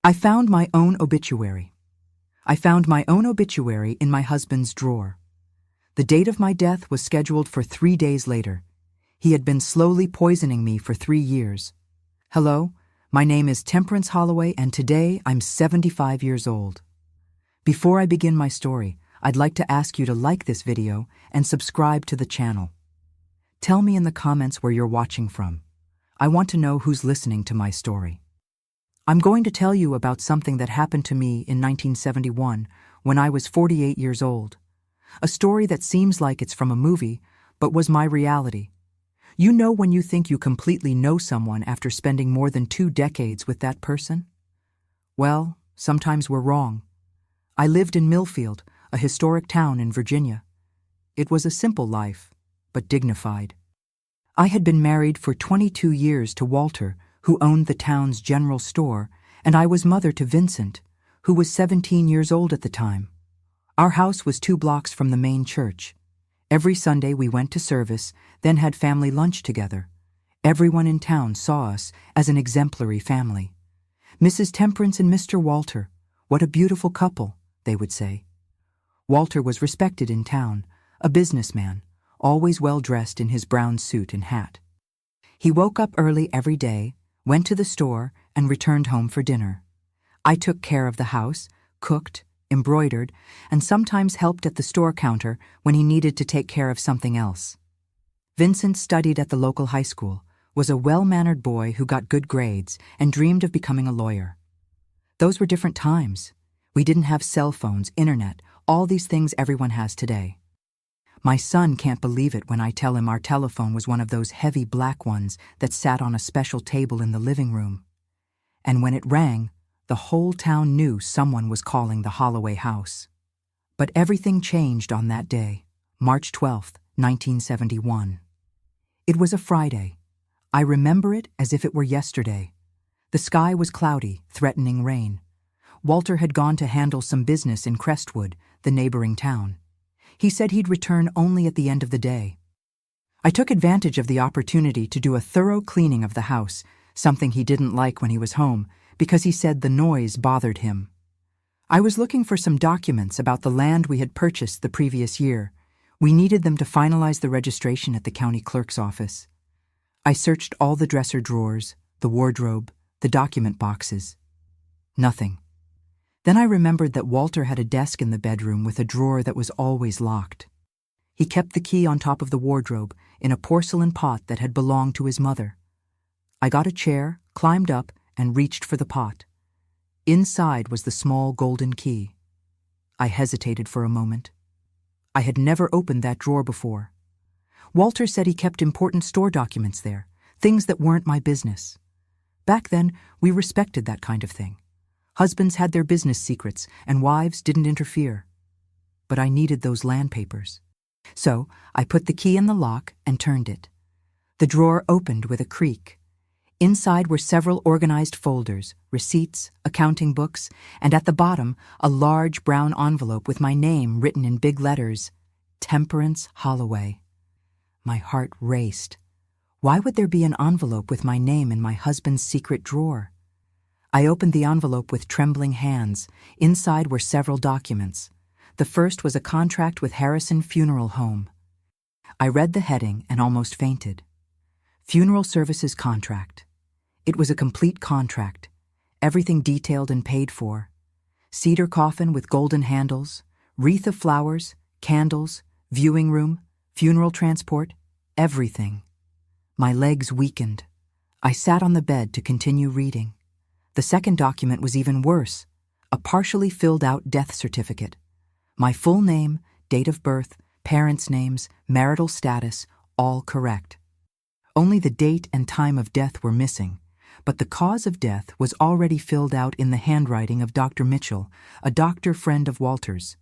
I found my own obituary. I found my own obituary in my husband's drawer. The date of my death was scheduled for 3 days later. He had been slowly poisoning me for 3 years. Hello, my name is Temperance Holloway, and today I'm 75 years old. Before I begin my story, I'd like to ask you to like this video and subscribe to the channel. Tell me in the comments where you're watching from. I want to know who's listening to my story. I'm going to tell you about something that happened to me in 1971 when I was 48 years old. A story that seems like it's from a movie, but was my reality. You know when you think you completely know someone after spending more than 2 decades with that person? Well, sometimes we're wrong. I lived in Millfield, a historic town in Virginia. It was a simple life, but dignified. I had been married for 22 years to Walter, who owned the town's general store, and I was mother to Vincent, who was 17 years old at the time. Our house was 2 blocks from the main church. Every Sunday we went to service, then had family lunch together. Everyone in town saw us as an exemplary family. Mrs. Temperance and Mr. Walter, what a beautiful couple, they would say. Walter was respected in town, a businessman, always well-dressed in his brown suit and hat. He woke up early every day, went to the store, and returned home for dinner. I took care of the house, cooked, embroidered, and sometimes helped at the store counter when he needed to take care of something else. Vincent studied at the local high school, was a well-mannered boy who got good grades and dreamed of becoming a lawyer. Those were different times. We didn't have cell phones, internet, all these things everyone has today. My son can't believe it when I tell him our telephone was one of those heavy black ones that sat on a special table in the living room. And when it rang, the whole town knew someone was calling the Holloway house. But everything changed on that day, March 12th, 1971. It was a Friday. I remember it as if it were yesterday. The sky was cloudy, threatening rain. Walter had gone to handle some business in Crestwood, the neighboring town. He said he'd return only at the end of the day. I took advantage of the opportunity to do a thorough cleaning of the house, something he didn't like when he was home, because he said the noise bothered him. I was looking for some documents about the land we had purchased the previous year. We needed them to finalize the registration at the county clerk's office. I searched all the dresser drawers, the wardrobe, the document boxes. Nothing. Then I remembered that Walter had a desk in the bedroom with a drawer that was always locked. He kept the key on top of the wardrobe in a porcelain pot that had belonged to his mother. I got a chair, climbed up, and reached for the pot. Inside was the small golden key. I hesitated for a moment. I had never opened that drawer before. Walter said he kept important store documents there, things that weren't my business. Back then, we respected that kind of thing. Husbands had their business secrets, and wives didn't interfere. But I needed those land papers. So I put the key in the lock and turned it. The drawer opened with a creak. Inside were several organized folders, receipts, accounting books, and at the bottom, a large brown envelope with my name written in big letters, Temperance Holloway. My heart raced. Why would there be an envelope with my name in my husband's secret drawer? I opened the envelope with trembling hands. Inside were several documents. The first was a contract with Harrison Funeral Home. I read the heading and almost fainted. Funeral Services Contract. It was a complete contract, everything detailed and paid for. Cedar coffin with golden handles, wreath of flowers, candles, viewing room, funeral transport, everything. My legs weakened. I sat on the bed to continue reading. The second document was even worse, a partially filled out death certificate. My full name, date of birth, parents' names, marital status, all correct. Only the date and time of death were missing, but the cause of death was already filled out in the handwriting of Dr. Mitchell, a doctor friend of Walter's.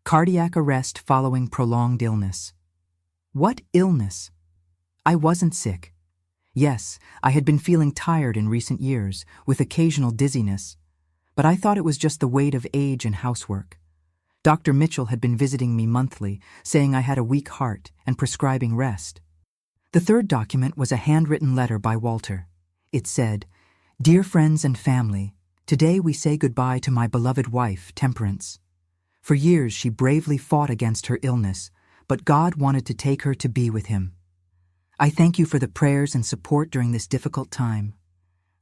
Cardiac arrest following prolonged illness. What illness? I wasn't sick. Yes, I had been feeling tired in recent years, with occasional dizziness, but I thought it was just the weight of age and housework. Dr. Mitchell had been visiting me monthly, saying I had a weak heart and prescribing rest. The third document was a handwritten letter by Walter. It said, "Dear friends and family, Today we say goodbye to my beloved wife, Temperance. For years she bravely fought against her illness, but God wanted to take her to be with Him. I thank you for the prayers and support during this difficult time.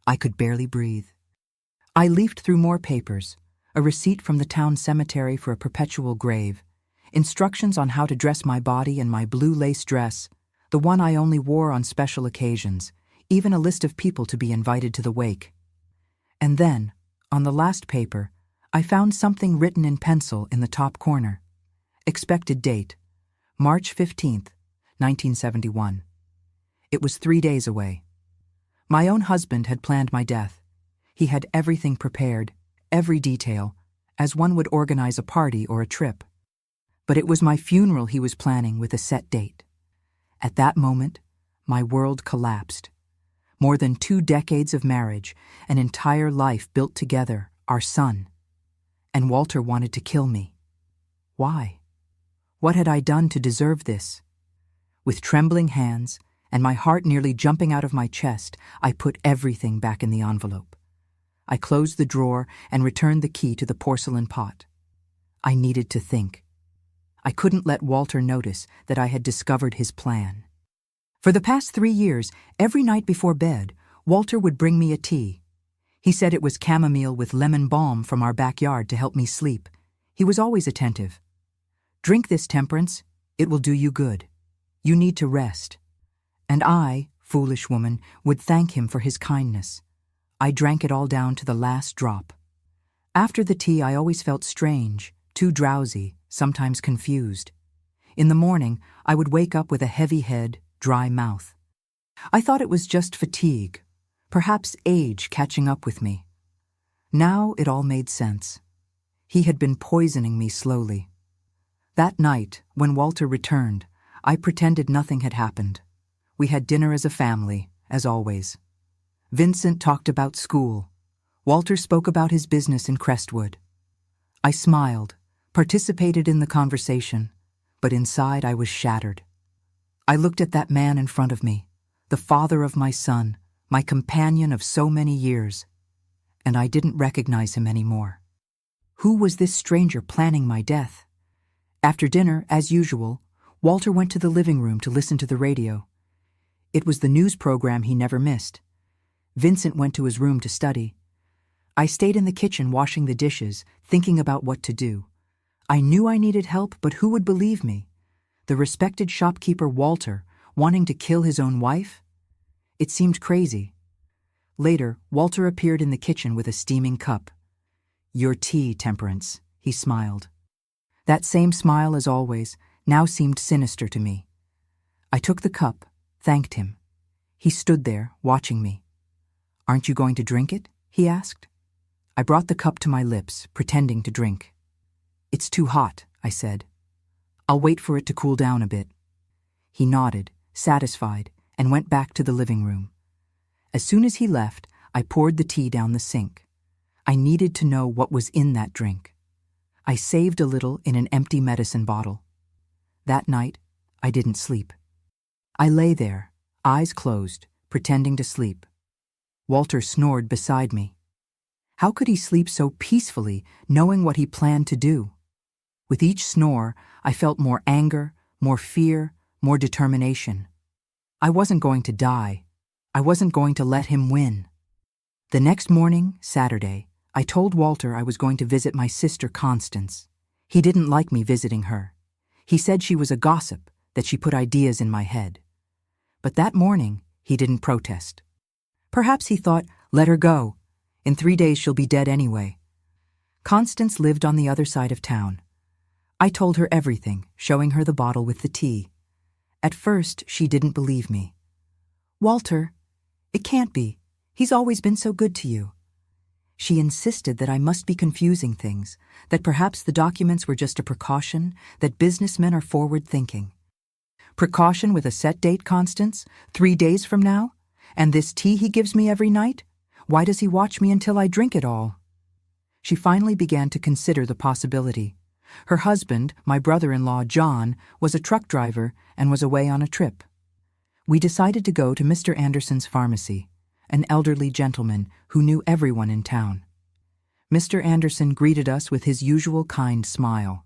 I could barely breathe. I leafed through more papers, a receipt from the town cemetery for a perpetual grave, instructions on how to dress my body in my blue lace dress, the one I only wore on special occasions, even a list of people to be invited to the wake. And then, on the last paper, I found something written in pencil in the top corner. Expected date, March 15th, 1971. It was 3 days away. My own husband had planned my death. He had everything prepared, every detail, as one would organize a party or a trip. But it was my funeral he was planning with a set date. At that moment, my world collapsed. More than 2 decades of marriage, an entire life built together, our son. And Walter wanted to kill me. Why? What had I done to deserve this? With trembling hands, and my heart nearly jumping out of my chest, I put everything back in the envelope. I closed the drawer and returned the key to the porcelain pot. I needed to think. I couldn't let Walter notice that I had discovered his plan. For the past 3 years, every night before bed, Walter would bring me a tea. He said it was chamomile with lemon balm from our backyard to help me sleep. He was always attentive. "Drink this, Temperance. It will do you good. You need to rest." And I, foolish woman, would thank him for his kindness. I drank it all down to the last drop. After the tea, I always felt strange, too drowsy, sometimes confused. In the morning, I would wake up with a heavy head, dry mouth. I thought it was just fatigue, perhaps age catching up with me. Now it all made sense. He had been poisoning me slowly. That night, when Walter returned, I pretended nothing had happened. We had dinner as a family, as always. Vincent talked about school. Walter spoke about his business in Crestwood. I smiled, participated in the conversation, but inside I was shattered. I looked at that man in front of me, the father of my son, my companion of so many years, and I didn't recognize him anymore. Who was this stranger planning my death? After dinner, as usual, Walter went to the living room to listen to the radio. It was the news program he never missed. Vincent went to his room to study. I stayed in the kitchen washing the dishes, thinking about what to do. I knew I needed help, but who would believe me? The respected shopkeeper Walter, wanting to kill his own wife? It seemed crazy. Later, Walter appeared in the kitchen with a steaming cup. "Your tea, Temperance," he smiled. That same smile as always now seemed sinister to me. I took the cup, thanked him. He stood there, watching me. "Aren't you going to drink it?" he asked. I brought the cup to my lips, pretending to drink. "It's too hot," I said. "I'll wait for it to cool down a bit." He nodded, satisfied, and went back to the living room. As soon as he left, I poured the tea down the sink. I needed to know what was in that drink. I saved a little in an empty medicine bottle. That night, I didn't sleep. I lay there, eyes closed, pretending to sleep. Walter snored beside me. How could he sleep so peacefully, knowing what he planned to do? With each snore, I felt more anger, more fear, more determination. I wasn't going to die. I wasn't going to let him win. The next morning, Saturday, I told Walter I was going to visit my sister Constance. He didn't like me visiting her. He said she was a gossip, that she put ideas in my head. But that morning, he didn't protest. Perhaps he thought, let her go. In 3 days she'll be dead anyway. Constance lived on the other side of town. I told her everything, showing her the bottle with the tea. At first, she didn't believe me. "Walter, it can't be. He's always been so good to you." She insisted that I must be confusing things, that perhaps the documents were just a precaution, that businessmen are forward-thinking. "Precaution with a set date, Constance? 3 days from now? And this tea he gives me every night? Why does he watch me until I drink it all?" She finally began to consider the possibility. Her husband, my brother-in-law John, was a truck driver and was away on a trip. We decided to go to Mr. Anderson's pharmacy, an elderly gentleman who knew everyone in town. Mr. Anderson greeted us with his usual kind smile.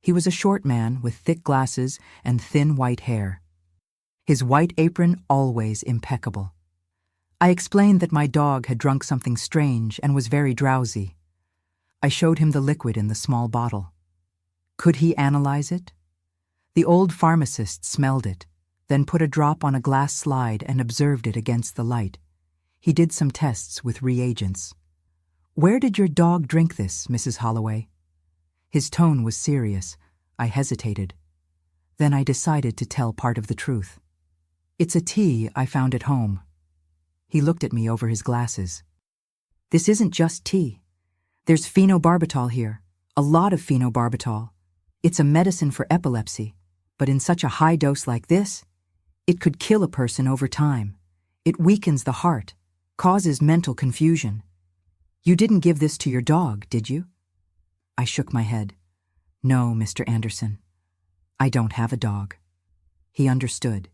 He was a short man with thick glasses and thin white hair. His white apron always impeccable. I explained that my dog had drunk something strange and was very drowsy. I showed him the liquid in the small bottle. Could he analyze it? The old pharmacist smelled it, then put a drop on a glass slide and observed it against the light. He did some tests with reagents. "Where did your dog drink this, Mrs. Holloway?" His tone was serious. I hesitated. Then I decided to tell part of the truth. "It's a tea I found at home." He looked at me over his glasses. "This isn't just tea. There's phenobarbital here, a lot of phenobarbital. It's a medicine for epilepsy, but in such a high dose like this, it could kill a person over time. It weakens the heart, causes mental confusion. You didn't give this to your dog, did you?" I shook my head. "No, Mr. Anderson. I don't have a dog." He understood.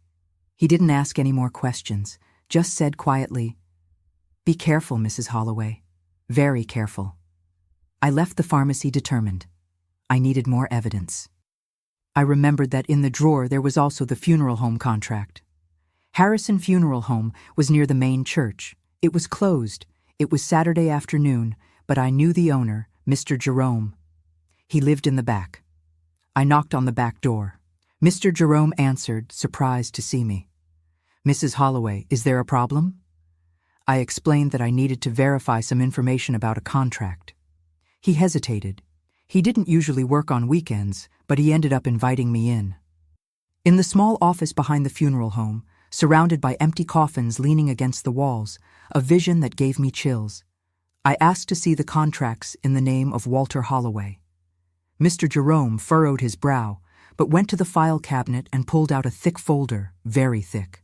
He didn't ask any more questions, just said quietly, "Be careful, Mrs. Holloway. Very careful." I left the pharmacy determined. I needed more evidence. I remembered that in the drawer there was also the funeral home contract. Harrison Funeral Home was near the main church. It was closed. It was Saturday afternoon, but I knew the owner, Mr. Jerome. He lived in the back. I knocked on the back door. Mr. Jerome answered, surprised to see me. "Mrs. Holloway, is there a problem?" I explained that I needed to verify some information about a contract. He hesitated. He didn't usually work on weekends, but he ended up inviting me in. In the small office behind the funeral home, surrounded by empty coffins leaning against the walls, a vision that gave me chills. I asked to see the contracts in the name of Walter Holloway. Mr. Jerome furrowed his brow, but went to the file cabinet and pulled out a thick folder, very thick.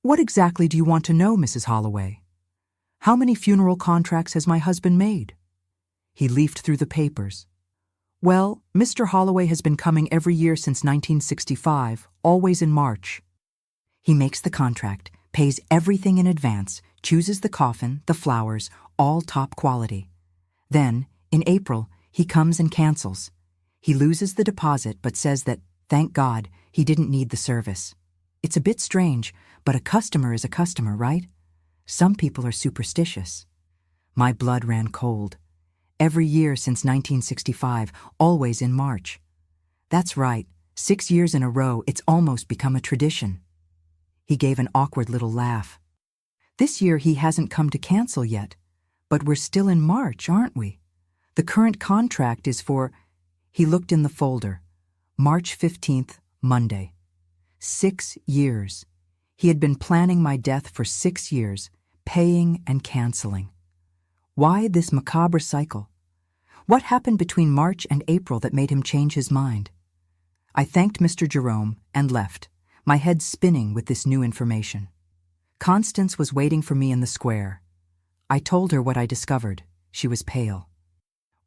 "What exactly do you want to know, Mrs. Holloway? How many funeral contracts has my husband made?" He leafed through the papers. "Well, Mr. Holloway has been coming every year since 1965, always in March. He makes the contract, pays everything in advance, chooses the coffin, the flowers, all top quality. Then, in April, he comes and cancels. He loses the deposit but says that, thank God, he didn't need the service. It's a bit strange, but a customer is a customer, right? Some people are superstitious." My blood ran cold. Every year since 1965, always in March. That's right, 6 years in a row, it's almost become a tradition. He gave an awkward little laugh. "This year he hasn't come to cancel yet, but we're still in March, aren't we? The current contract is for..." He looked in the folder. March 15th, Monday. 6 years. He had been planning my death for 6 years, paying and canceling. Why this macabre cycle? What happened between March and April that made him change his mind? I thanked Mr. Jerome and left, my head spinning with this new information. Constance was waiting for me in the square. I told her what I discovered. She was pale.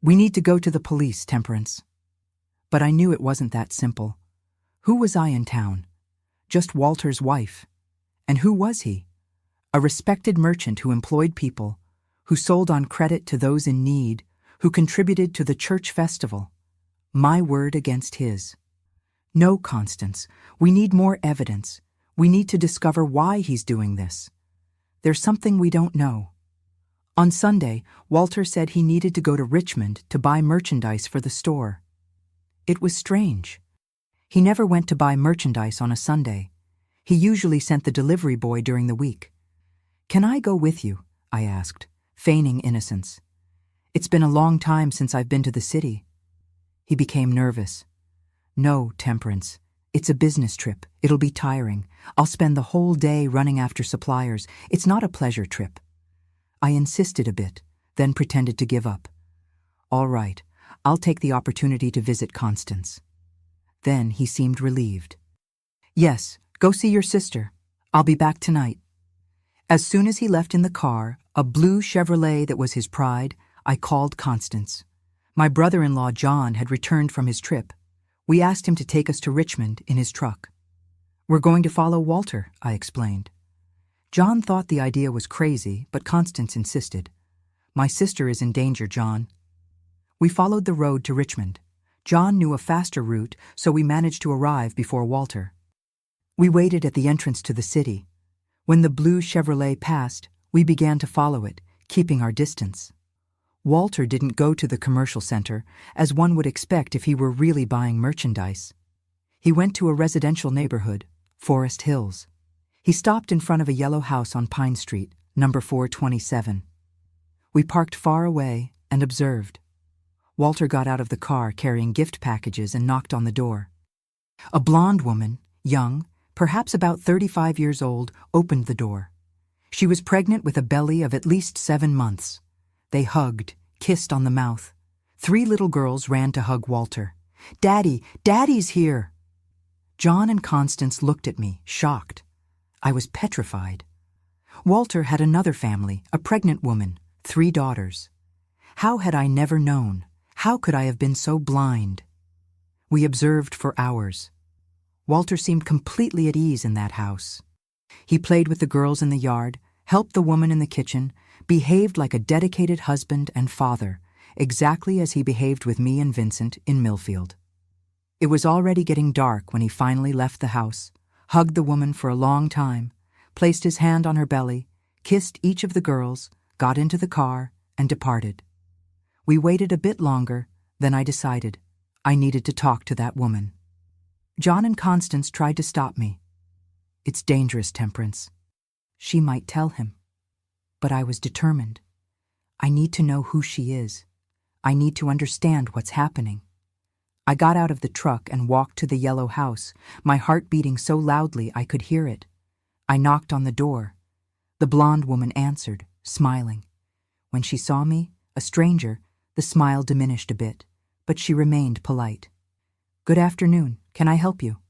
"We need to go to the police, Temperance." But I knew it wasn't that simple. Who was I in town? Just Walter's wife. And who was he? A respected merchant who employed people, who sold on credit to those in need, who contributed to the church festival. My word against his. "No, Constance, we need more evidence. We need to discover why he's doing this. There's something we don't know." On Sunday, Walter said he needed to go to Richmond to buy merchandise for the store. It was strange. He never went to buy merchandise on a Sunday. He usually sent the delivery boy during the week. "Can I go with you?" I asked, feigning innocence. "It's been a long time since I've been to the city." He became nervous. "No, Temperance. It's a business trip. It'll be tiring. I'll spend the whole day running after suppliers. It's not a pleasure trip." I insisted a bit, then pretended to give up. "All right, I'll take the opportunity to visit Constance." Then he seemed relieved. "Yes, go see your sister. I'll be back tonight." As soon as he left in the car, a blue Chevrolet that was his pride, I called Constance. My brother-in-law John had returned from his trip. We asked him to take us to Richmond in his truck. "We're going to follow Walter," I explained. John thought the idea was crazy, but Constance insisted. My sister is in danger, John. We followed the road to Richmond. John knew a faster route, so we managed to arrive before Walter. We waited at the entrance to the city. When the blue Chevrolet passed, we began to follow it, keeping our distance. Walter didn't go to the commercial center, as one would expect if he were really buying merchandise. He went to a residential neighborhood, Forest Hills. He stopped in front of a yellow house on Pine Street, number 427. We parked far away and observed. Walter got out of the car carrying gift packages and knocked on the door. A blonde woman, young, perhaps about 35 years old, opened the door. She was pregnant with a belly of at least 7 months. They hugged, kissed on the mouth. 3 little girls ran to hug Walter. "Daddy, Daddy's here!" John and Constance looked at me, shocked. I was petrified. Walter had another family, a pregnant woman, 3 daughters. How had I never known? How could I have been so blind? We observed for hours. Walter seemed completely at ease in that house. He played with the girls in the yard, helped the woman in the kitchen, behaved like a dedicated husband and father, exactly as he behaved with me and Vincent in Millfield. It was already getting dark when he finally left the house, hugged the woman for a long time, placed his hand on her belly, kissed each of the girls, got into the car, and departed. We waited a bit longer, then I decided I needed to talk to that woman. John and Constance tried to stop me. "It's dangerous, Temperance." She might tell him. But I was determined. I need to know who she is. I need to understand what's happening. I got out of the truck and walked to the yellow house, my heart beating so loudly I could hear it. I knocked on the door. The blonde woman answered, smiling. When she saw me, a stranger, the smile diminished a bit, but she remained polite. "Good afternoon. Can I help you?"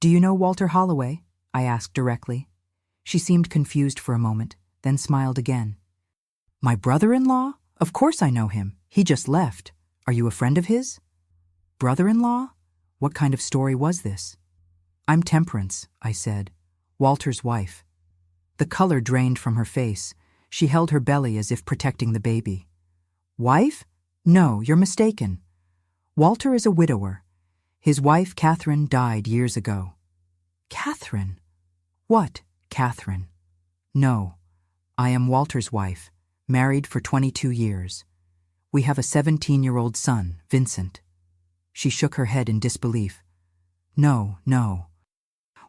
"Do you know Walter Holloway?" I asked directly. She seemed confused for a moment, then smiled again. "My brother-in-law? Of course I know him. He just left. Are you a friend of his?" "Brother-in-law? What kind of story was this?" "I'm Temperance," I said, "Walter's wife." The color drained from her face. She held her belly as if protecting the baby. "Wife? No, you're mistaken. Walter is a widower. His wife, Catherine, died years ago." "Catherine? What, Catherine?" "No, I am Walter's wife, married for 22 years. We have a 17-year-old son, Vincent." She shook her head in disbelief. "No, no.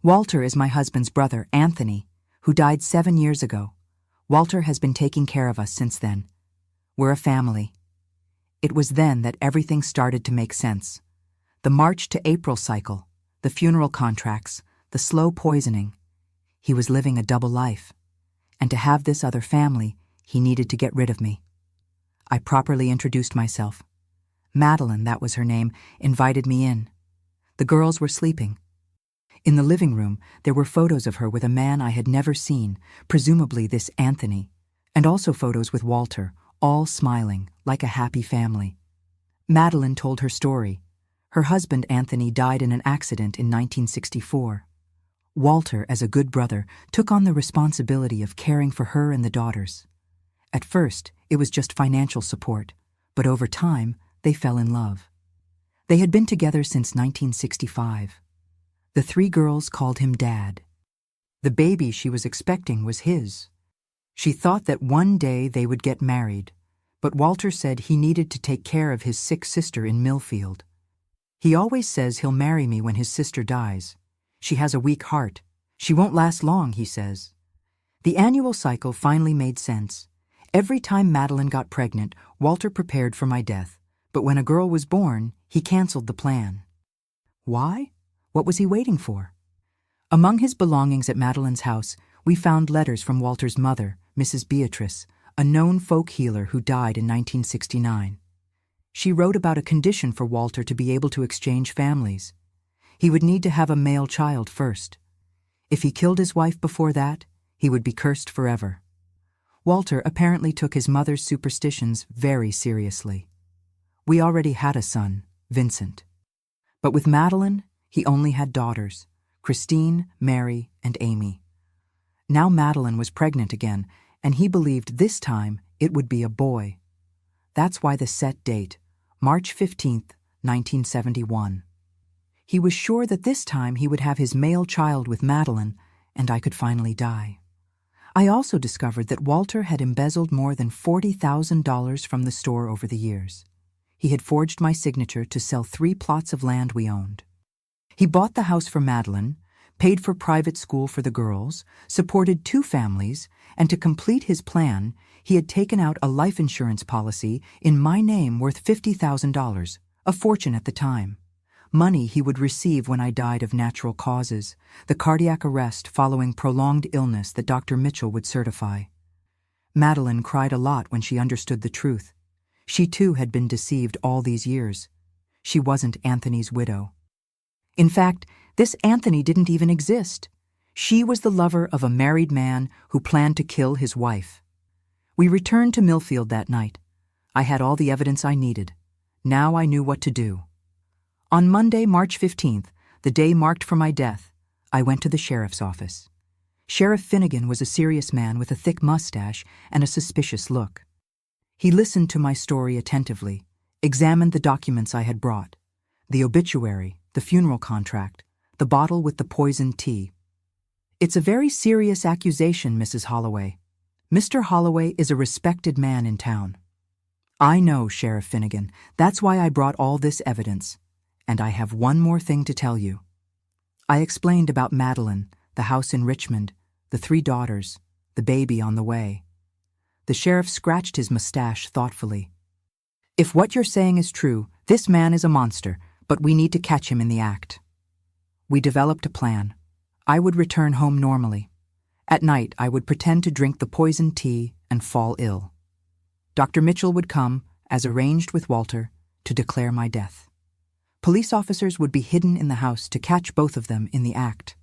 Walter is my husband's brother, Anthony, who died 7 years ago. Walter has been taking care of us since then. We're a family." It was then that everything started to make sense. The March to April cycle, the funeral contracts, the slow poisoning. He was living a double life. And to have this other family, he needed to get rid of me. I properly introduced myself. Madeline, that was her name, invited me in. The girls were sleeping. In the living room, there were photos of her with a man I had never seen, presumably this Anthony, and also photos with Walter, all smiling, like a happy family. Madeline told her story. Her husband, Anthony, died in an accident in 1964. Walter, as a good brother, took on the responsibility of caring for her and the daughters. At first, it was just financial support, but over time, they fell in love. They had been together since 1965. The 3 girls called him Dad. The baby she was expecting was his. She thought that one day they would get married, but Walter said he needed to take care of his sick sister in Millfield. "He always says he'll marry me when his sister dies. She has a weak heart. She won't last long," he says. The annual cycle finally made sense. Every time Madeline got pregnant, Walter prepared for my death, but when a girl was born, he canceled the plan. Why? What was he waiting for? Among his belongings at Madeline's house, we found letters from Walter's mother, Mrs. Beatrice, a known folk healer who died in 1969. She wrote about a condition for Walter to be able to exchange families. He would need to have a male child first. If he killed his wife before that, he would be cursed forever. Walter apparently took his mother's superstitions very seriously. We already had a son, Vincent. But with Madeline, he only had daughters, Christine, Mary, and Amy. Now Madeline was pregnant again, and he believed this time It would be a boy. That's why the set date, March 15th, 1971. He was sure that this time he would have his male child with Madeline, and I could finally die. I also discovered that Walter had embezzled more than $40,000 from the store over the years. He had forged my signature to sell 3 plots of land we owned. He bought the house for Madeline, paid for private school for the girls, supported 2 families, and to complete his plan, he had taken out a life insurance policy in my name worth $50,000, a fortune at the time. Money he would receive when I died of natural causes, the cardiac arrest following prolonged illness that Dr. Mitchell would certify. Madeline cried a lot when she understood the truth. She too had been deceived all these years. She wasn't Anthony's widow. In fact, this Anthony didn't even exist. She was the lover of a married man who planned to kill his wife. We returned to Millfield that night. I had all the evidence I needed. Now I knew what to do. On Monday, March 15th, the day marked for my death, I went to the sheriff's office. Sheriff Finnegan was a serious man with a thick mustache and a suspicious look. He listened to my story attentively, examined the documents I had brought, the obituary, the funeral contract, the bottle with the poisoned tea. "It's a very serious accusation, Mrs. Holloway. Mr. Holloway is a respected man in town." "I know, Sheriff Finnegan. That's why I brought all this evidence. And I have one more thing to tell you." I explained about Madeline, the house in Richmond, the 3 daughters, the baby on the way. The sheriff scratched his mustache thoughtfully. "If what you're saying is true, this man is a monster, but we need to catch him in the act." We developed a plan. I would return home normally. At night, I would pretend to drink the poisoned tea and fall ill. Dr. Mitchell would come, as arranged with Walter, to declare my death. Police officers would be hidden in the house to catch both of them in the act.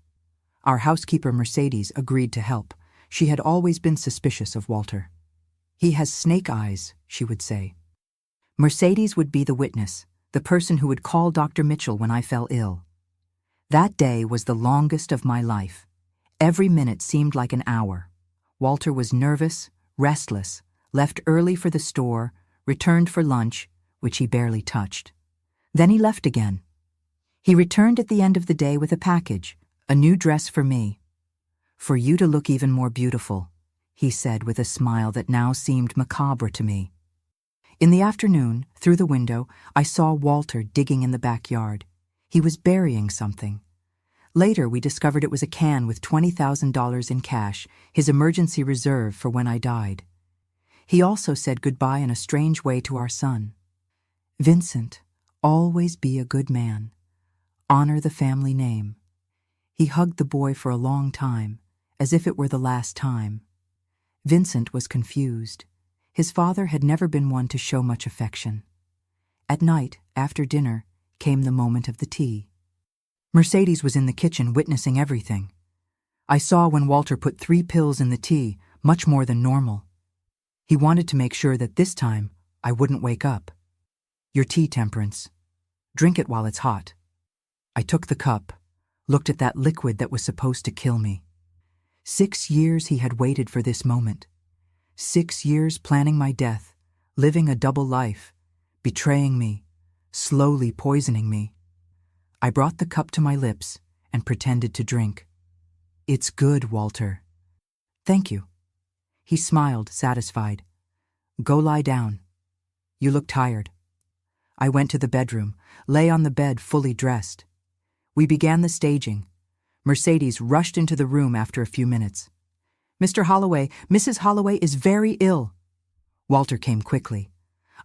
Our housekeeper, Mercedes, agreed to help. She had always been suspicious of Walter. "He has snake eyes," she would say. Mercedes would be the witness, the person who would call Dr. Mitchell when I fell ill. That day was the longest of my life. Every minute seemed like an hour. Walter was nervous, restless, left early for the store, returned for lunch, which he barely touched. Then he left again. He returned at the end of the day with a package, a new dress for me. "For you to look even more beautiful," he said with a smile that now seemed macabre to me. In the afternoon, through the window, I saw Walter digging in the backyard. He was burying something. Later, we discovered it was a can with $20,000 in cash, his emergency reserve for when I died. He also said goodbye in a strange way to our son. "Vincent, always be a good man. Honor the family name." He hugged the boy for a long time, as if it were the last time. Vincent was confused. His father had never been one to show much affection. At night, after dinner, came the moment of the tea. Mercedes was in the kitchen witnessing everything. I saw when Walter put 3 pills in the tea, much more than normal. He wanted to make sure that this time I wouldn't wake up. "Your tea, Temperance. Drink it while it's hot." I took the cup, looked at that liquid that was supposed to kill me. 6 years he had waited for this moment. 6 years planning my death, living a double life, betraying me, slowly poisoning me. I brought the cup to my lips and pretended to drink. "It's good, Walter." "Thank you." He smiled, satisfied. "Go lie down. You look tired." I went to the bedroom, lay on the bed fully dressed. We began the staging. Mercedes rushed into the room after a few minutes. "Mr. Holloway, Mrs. Holloway is very ill." Walter came quickly.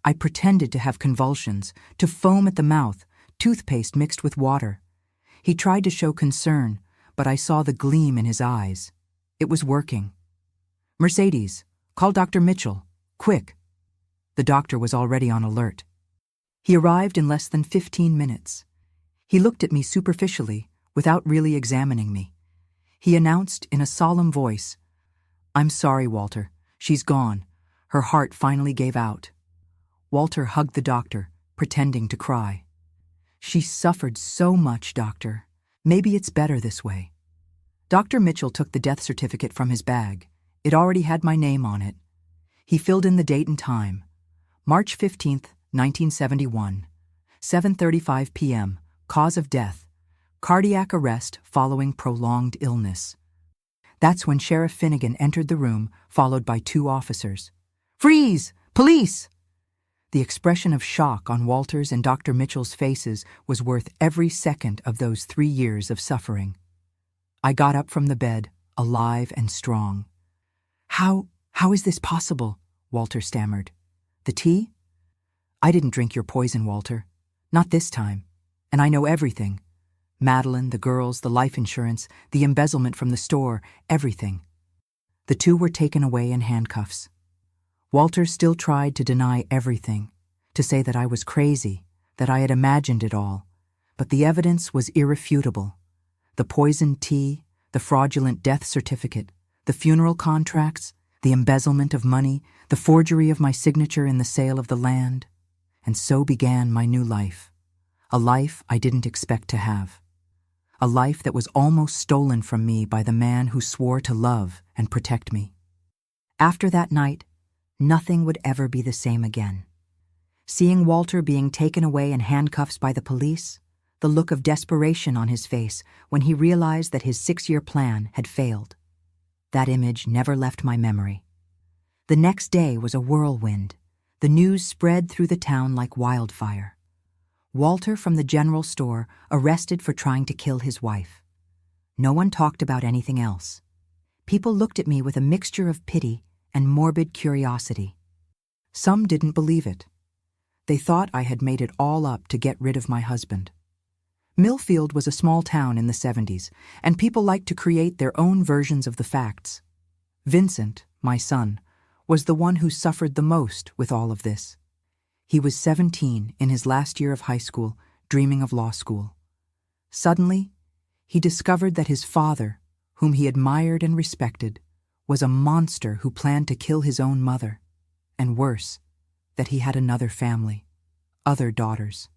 I pretended to have convulsions, to foam at the mouth, toothpaste mixed with water. He tried to show concern, but I saw the gleam in his eyes. It was working. "Mercedes, call Dr. Mitchell. Quick." The doctor was already on alert. He arrived in less than 15 minutes. He looked at me superficially, without really examining me. He announced in a solemn voice, "I'm sorry, Walter. She's gone. Her heart finally gave out." Walter hugged the doctor, pretending to cry. "She suffered so much, doctor. Maybe it's better this way." Dr. Mitchell took the death certificate from his bag. It already had my name on it. He filled in the date and time. March 15th, 1971, 7:35 p.m., cause of death, cardiac arrest following prolonged illness. That's when Sheriff Finnegan entered the room, followed by 2 officers. "Freeze! Police!" The expression of shock on Walter's and Dr. Mitchell's faces was worth every second of those 3 years of suffering. I got up from the bed, alive and strong. How is this possible?" Walter stammered. "The tea? I didn't drink your poison, Walter. Not this time. And I know everything. Madeline, the girls, the life insurance, the embezzlement from the store, everything." The 2 were taken away in handcuffs. Walter still tried to deny everything, to say that I was crazy, that I had imagined it all, but the evidence was irrefutable. The poisoned tea, the fraudulent death certificate, the funeral contracts, the embezzlement of money, the forgery of my signature in the sale of the land. And so began my new life, a life I didn't expect to have. A life that was almost stolen from me by the man who swore to love and protect me. After that night, nothing would ever be the same again. Seeing Walter being taken away in handcuffs by the police, the look of desperation on his face when he realized that his 6-year plan had failed. That image never left my memory. The next day was a whirlwind. The news spread through the town like wildfire. Walter from the general store arrested for trying to kill his wife. No one talked about anything else. People looked at me with a mixture of pity and morbid curiosity. Some didn't believe it. They thought I had made it all up to get rid of my husband. Millfield was a small town in the 70s, and people liked to create their own versions of the facts. Vincent, my son, was the one who suffered the most with all of this. He was 17 in his last year of high school, dreaming of law school. Suddenly, he discovered that his father, whom he admired and respected, was a monster who planned to kill his own mother. And worse, that he had another family, other daughters.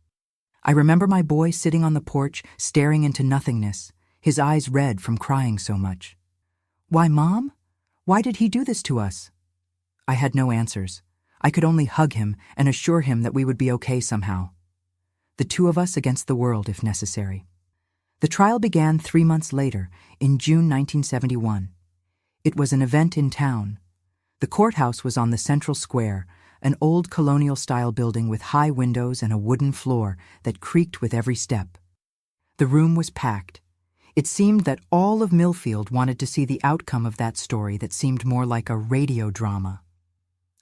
I remember my boy sitting on the porch, staring into nothingness, his eyes red from crying so much. "Why, Mom? Why did he do this to us?" I had no answers. I could only hug him and assure him that we would be okay somehow. The 2 of us against the world, if necessary. The trial began 3 months later, in June 1971. It was an event in town. The courthouse was on the central square, an old colonial-style building with high windows and a wooden floor that creaked with every step. The room was packed. It seemed that all of Millfield wanted to see the outcome of that story that seemed more like a radio drama.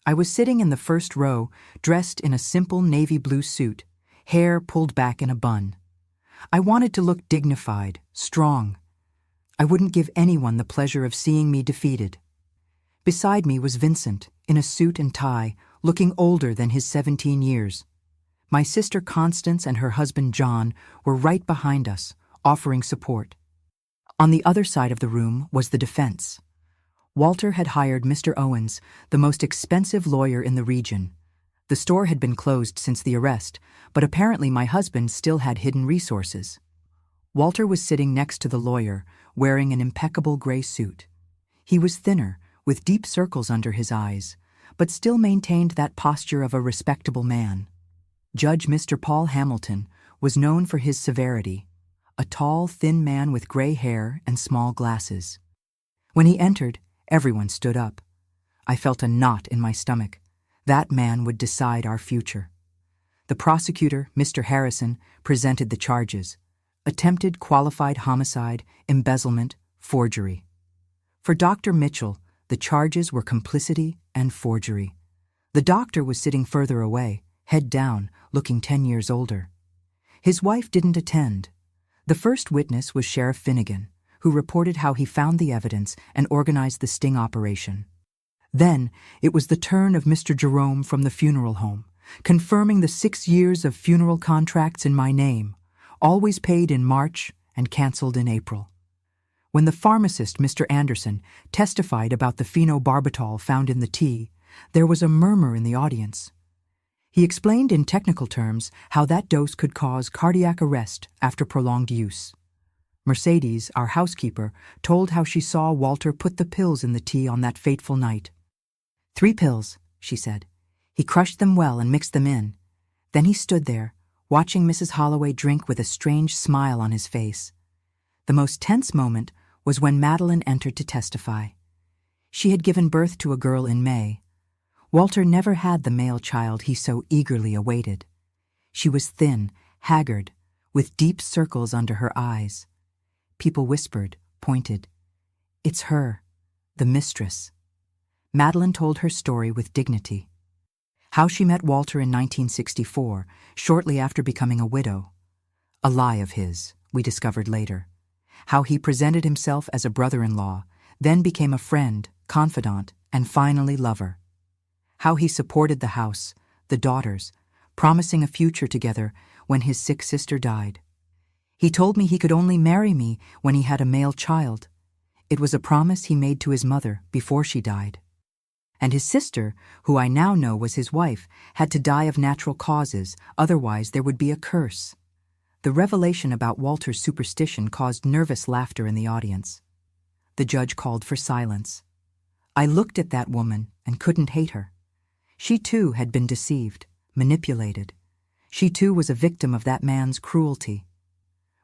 I was sitting in the first row, dressed in a simple navy blue suit, hair pulled back in a bun. I wanted to look dignified, strong. I wouldn't give anyone the pleasure of seeing me defeated. Beside me was Vincent, in a suit and tie, looking older than his 17 years. My sister Constance and her husband John were right behind us, offering support. On the other side of the room was the defense. Walter had hired Mr. Owens, the most expensive lawyer in the region. The store had been closed since the arrest, but apparently my husband still had hidden resources. Walter was sitting next to the lawyer, wearing an impeccable gray suit. He was thinner, with deep circles under his eyes, but still maintained that posture of a respectable man. Judge Mr. Paul Hamilton was known for his severity, a tall, thin man with gray hair and small glasses. When he entered, everyone stood up. I felt a knot in my stomach. That man would decide our future. The prosecutor, Mr. Harrison, presented the charges: attempted qualified homicide, embezzlement, forgery. For Dr. Mitchell, the charges were complicity and forgery. The doctor was sitting further away, head down, looking 10 years older. His wife didn't attend. The first witness was Sheriff Finnegan, who reported how he found the evidence and organized the sting operation. Then it was the turn of Mr. Jerome from the funeral home, confirming the 6 years of funeral contracts in my name, always paid in March and canceled in April. When the pharmacist, Mr. Anderson, testified about the phenobarbital found in the tea, there was a murmur in the audience. He explained in technical terms how that dose could cause cardiac arrest after prolonged use. Mercedes, our housekeeper, told how she saw Walter put the pills in the tea on that fateful night. 3 pills, she said. He crushed them well and mixed them in. Then he stood there, watching Mrs. Holloway drink with a strange smile on his face. The most tense moment was when Madeline entered to testify. She had given birth to a girl in May. Walter never had the male child he so eagerly awaited. She was thin, haggard, with deep circles under her eyes. People whispered, pointed. "It's her, the mistress." Madeline told her story with dignity. How she met Walter in 1964, shortly after becoming a widow. A lie of his, we discovered later. How he presented himself as a brother-in-law, then became a friend, confidant, and finally lover. How he supported the house, the daughters, promising a future together when his sick sister died. He told me he could only marry me when he had a male child. It was a promise he made to his mother before she died. And his sister, who I now know was his wife, had to die of natural causes, otherwise there would be a curse. The revelation about Walter's superstition caused nervous laughter in the audience. The judge called for silence. I looked at that woman and couldn't hate her. She too had been deceived, manipulated. She too was a victim of that man's cruelty.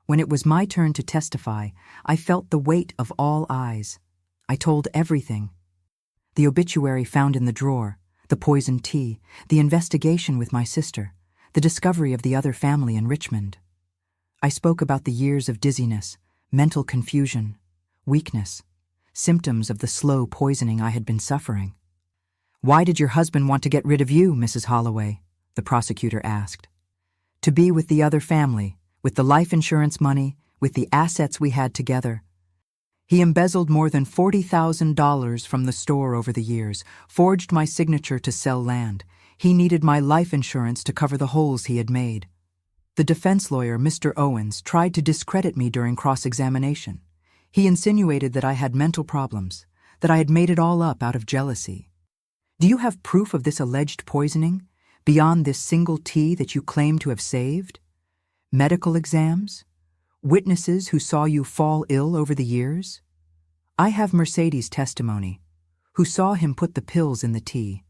When it was my turn to testify, I felt the weight of all eyes. I told everything. The obituary found in the drawer, the poisoned tea, the investigation with my sister, the discovery of the other family in Richmond. I spoke about the years of dizziness, mental confusion, weakness, symptoms of the slow poisoning I had been suffering. "Why did your husband want to get rid of you, Mrs. Holloway?" the prosecutor asked. "To be with the other family, with the life insurance money, with the assets we had together. He embezzled more than $40,000 from the store over the years, forged my signature to sell land. He needed my life insurance to cover the holes he had made." The defense lawyer, Mr. Owens, tried to discredit me during cross-examination. He insinuated that I had mental problems, that I had made it all up out of jealousy. "Do you have proof of this alleged poisoning, beyond this single tea that you claim to have saved? Medical exams? Witnesses who saw you fall ill over the years?" "I have Mercedes' testimony, who saw him put the pills in the tea.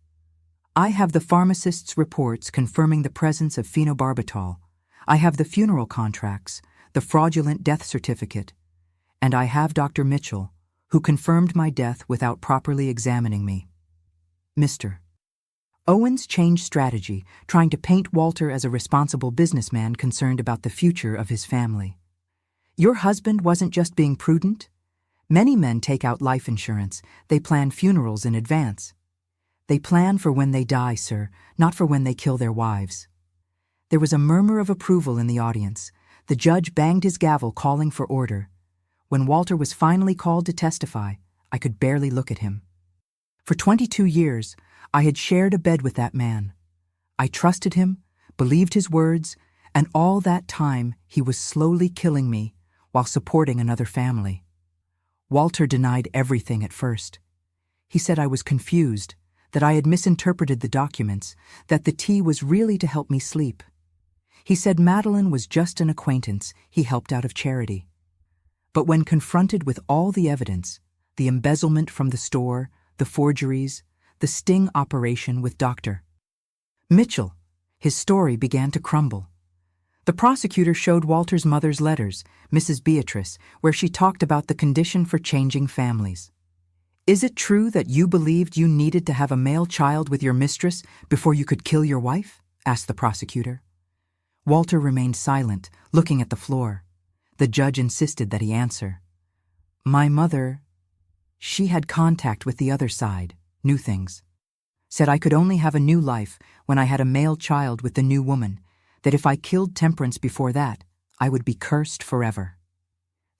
I have the pharmacist's reports confirming the presence of phenobarbital. I have the funeral contracts, the fraudulent death certificate, and I have Dr. Mitchell, who confirmed my death without properly examining me." Mr. Owens changed strategy, trying to paint Walter as a responsible businessman concerned about the future of his family. "Your husband wasn't just being prudent. Many men take out life insurance. They plan funerals in advance. They plan for when they die, sir, not for when they kill their wives." There was a murmur of approval in the audience. The judge banged his gavel, calling for order. When Walter was finally called to testify, I could barely look at him. For 22 years, I had shared a bed with that man. I trusted him, believed his words, and all that time he was slowly killing me while supporting another family. Walter denied everything at first. He said I was confused, that I had misinterpreted the documents, that the tea was really to help me sleep. He said Madeline was just an acquaintance he helped out of charity. But when confronted with all the evidence, the embezzlement from the store, the forgeries, the sting operation with Dr. Mitchell, his story began to crumble. The prosecutor showed Walter's mother's letters, Mrs. Beatrice, where she talked about the condition for changing families. "Is it true that you believed you needed to have a male child with your mistress before you could kill your wife?" asked the prosecutor. Walter remained silent, looking at the floor. The judge insisted that he answer. "My mother, she had contact with the other side, knew things. Said I could only have a new life when I had a male child with the new woman, that if I killed Temperance before that, I would be cursed forever."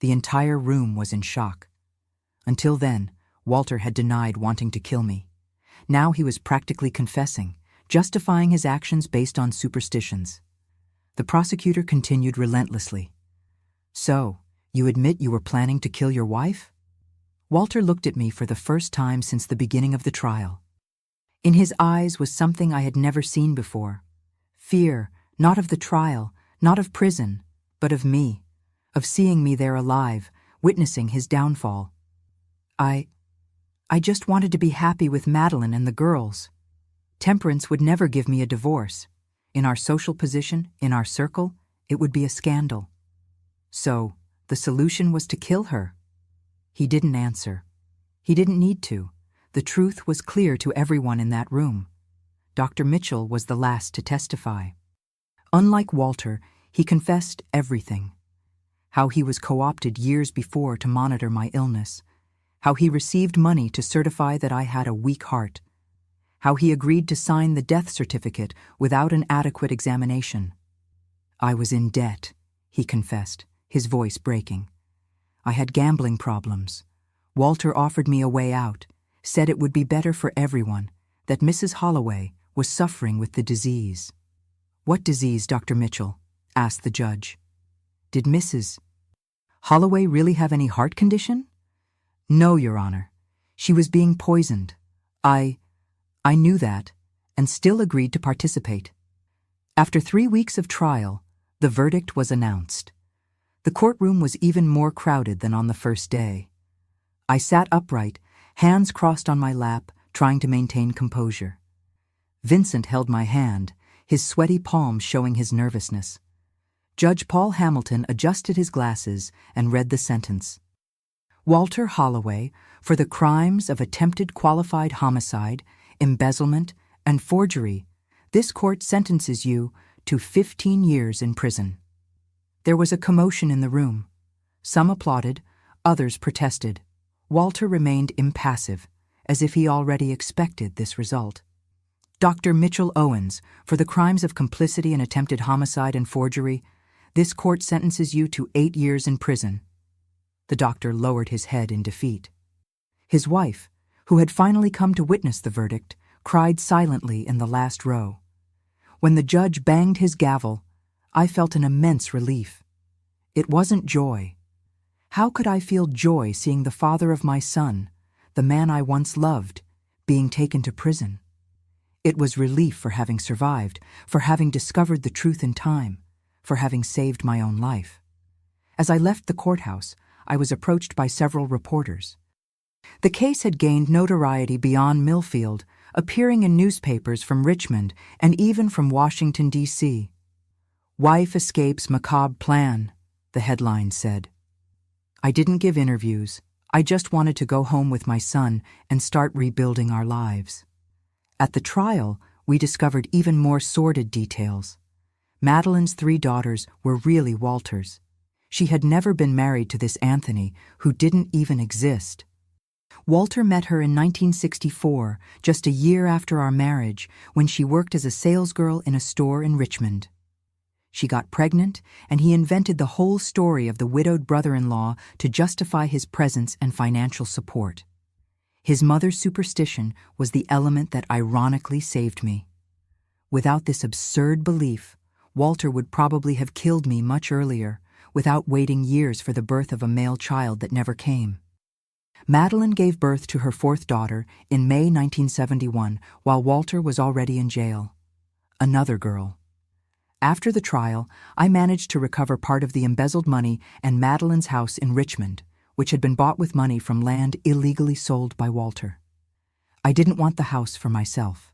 The entire room was in shock. Until then, Walter had denied wanting to kill me. Now he was practically confessing, justifying his actions based on superstitions. The prosecutor continued relentlessly. "So, you admit you were planning to kill your wife?" Walter looked at me for the first time since the beginning of the trial. In his eyes was something I had never seen before. Fear, not of the trial, not of prison, but of me, of seeing me there alive, witnessing his downfall. I just wanted to be happy with Madeline and the girls." Temperance would never give me a divorce. In our social position, in our circle, it would be a scandal. So, the solution was to kill her. He didn't answer. He didn't need to. The truth was clear to everyone in that room. Dr. Mitchell was the last to testify. Unlike Walter, he confessed everything. How he was co-opted years before to monitor my illness. How he received money to certify that I had a weak heart. How he agreed to sign the death certificate without an adequate examination. I was in debt, he confessed, his voice breaking. I had gambling problems. Walter offered me a way out, said it would be better for everyone, that Mrs. Holloway was suffering with the disease. What disease, Dr. Mitchell? Asked the judge. Did Mrs. Holloway really have any heart condition? No, Your Honor. She was being poisoned. I knew that, and still agreed to participate. After 3 weeks of trial, the verdict was announced. The courtroom was even more crowded than on the first day. I sat upright, hands crossed on my lap, trying to maintain composure. Vincent held my hand, his sweaty palms showing his nervousness. Judge Paul Hamilton adjusted his glasses and read the sentence. Walter Holloway, for the crimes of attempted qualified homicide, embezzlement, and forgery, this court sentences you to 15 years in prison. There was a commotion in the room. Some applauded, others protested. Walter remained impassive, as if he already expected this result. Dr. Mitchell Owens, for the crimes of complicity and attempted homicide and forgery, this court sentences you to 8 years in prison. The doctor lowered his head in defeat. His wife, who had finally come to witness the verdict, cried silently in the last row. When the judge banged his gavel, I felt an immense relief. It wasn't joy. How could I feel joy seeing the father of my son, the man I once loved, being taken to prison? It was relief for having survived, for having discovered the truth in time, for having saved my own life. As I left the courthouse, I was approached by several reporters. The case had gained notoriety beyond Millfield, appearing in newspapers from Richmond and even from Washington, D.C. "Wife escapes macabre plan," the headline said. I didn't give interviews. I just wanted to go home with my son and start rebuilding our lives. At the trial, we discovered even more sordid details. Madeline's 3 daughters were really Walter's. She had never been married to this Anthony, who didn't even exist. Walter met her in 1964, just a year after our marriage, when she worked as a salesgirl in a store in Richmond. She got pregnant, and he invented the whole story of the widowed brother-in-law to justify his presence and financial support. His mother's superstition was the element that ironically saved me. Without this absurd belief, Walter would probably have killed me much earlier, without waiting years for the birth of a male child that never came. Madeline gave birth to her 4th daughter in May 1971, while Walter was already in jail. Another girl. After the trial, I managed to recover part of the embezzled money and Madeline's house in Richmond, which had been bought with money from land illegally sold by Walter. I didn't want the house for myself.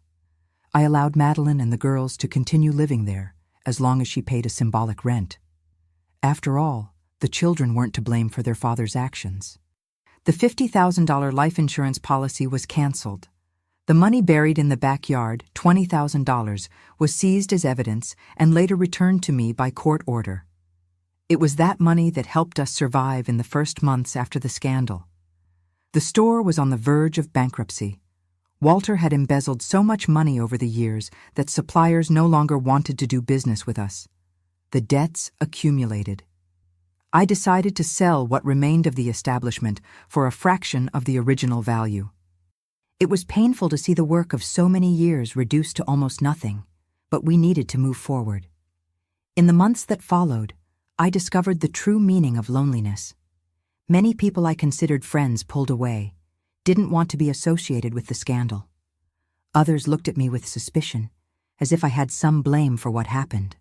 I allowed Madeline and the girls to continue living there, as long as she paid a symbolic rent. After all, the children weren't to blame for their father's actions. The $50,000 life insurance policy was canceled. The money buried in the backyard, $20,000, was seized as evidence and later returned to me by court order. It was that money that helped us survive in the first months after the scandal. The store was on the verge of bankruptcy. Walter had embezzled so much money over the years that suppliers no longer wanted to do business with us. The debts accumulated. I decided to sell what remained of the establishment for a fraction of the original value. It was painful to see the work of so many years reduced to almost nothing, but we needed to move forward. In the months that followed, I discovered the true meaning of loneliness. Many people I considered friends pulled away, didn't want to be associated with the scandal. Others looked at me with suspicion, as if I had some blame for what happened.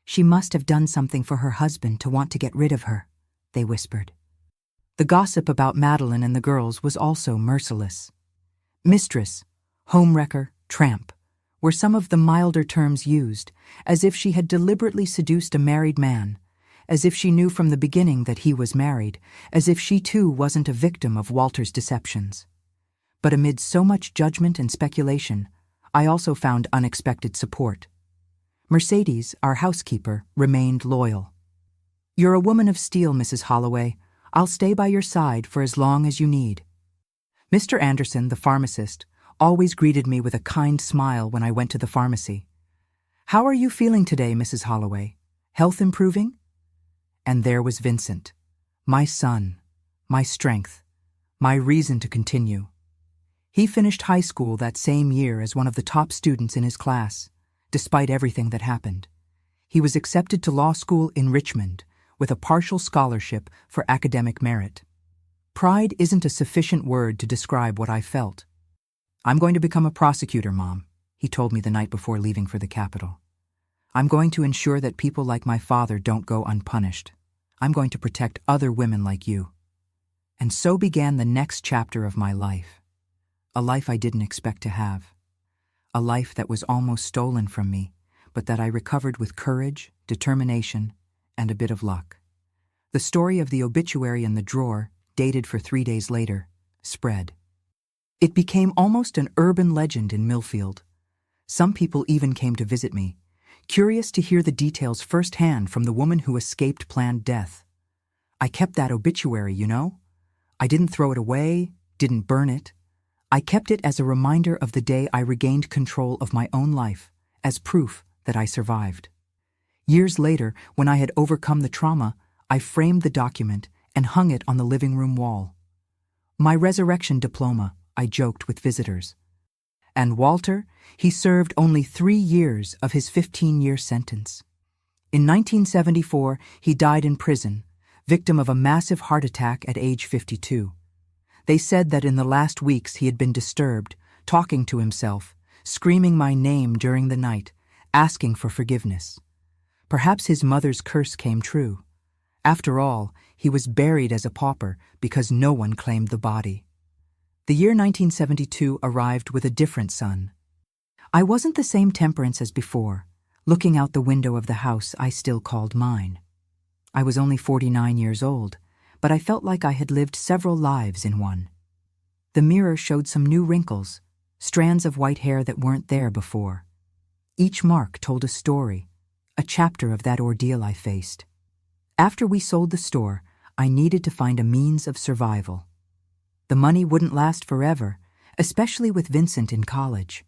She must have done something for her husband to want to get rid of her, they whispered. The gossip about Madeline and the girls was also merciless. Mistress, homewrecker, tramp, were some of the milder terms used, as if she had deliberately seduced a married man, as if she knew from the beginning that he was married, as if she too wasn't a victim of Walter's deceptions. But amid so much judgment and speculation, I also found unexpected support. Mercedes, our housekeeper, remained loyal. "You're a woman of steel, Mrs. Holloway. I'll stay by your side for as long as you need." Mr. Anderson, the pharmacist, always greeted me with a kind smile when I went to the pharmacy. "How are you feeling today, Mrs. Holloway? Health improving?" And there was Vincent, my son, my strength, my reason to continue. He finished high school that same year as one of the top students in his class, despite everything that happened. He was accepted to law school in Richmond with a partial scholarship for academic merit. Pride isn't a sufficient word to describe what I felt. "I'm going to become a prosecutor, Mom," he told me the night before leaving for the capital. "I'm going to ensure that people like my father don't go unpunished. I'm going to protect other women like you." And so began the next chapter of my life. A life I didn't expect to have. A life that was almost stolen from me, but that I recovered with courage, determination, and a bit of luck. The story of the obituary in the drawer, dated for 3 days later, spread. It became almost an urban legend in Millfield. Some people even came to visit me, curious to hear the details firsthand from the woman who escaped planned death. I kept that obituary, you know? I didn't throw it away, didn't burn it. I kept it as a reminder of the day I regained control of my own life, as proof that I survived. Years later, when I had overcome the trauma, I framed the document and hung it on the living room wall. My resurrection diploma, I joked with visitors. And Walter, he served only 3 years of his 15-year sentence. In 1974, he died in prison, victim of a massive heart attack at age 52. They said that in the last weeks he had been disturbed, talking to himself, screaming my name during the night, asking for forgiveness. Perhaps his mother's curse came true. After all, he was buried as a pauper because no one claimed the body. The year 1972 arrived with a different sun. I wasn't the same temperance as before, looking out the window of the house I still called mine. I was only 49 years old, but I felt like I had lived several lives in one. The mirror showed some new wrinkles, strands of white hair that weren't there before. Each mark told a story, a chapter of that ordeal I faced. After we sold the store, I needed to find a means of survival. The money wouldn't last forever, especially with Vincent in college.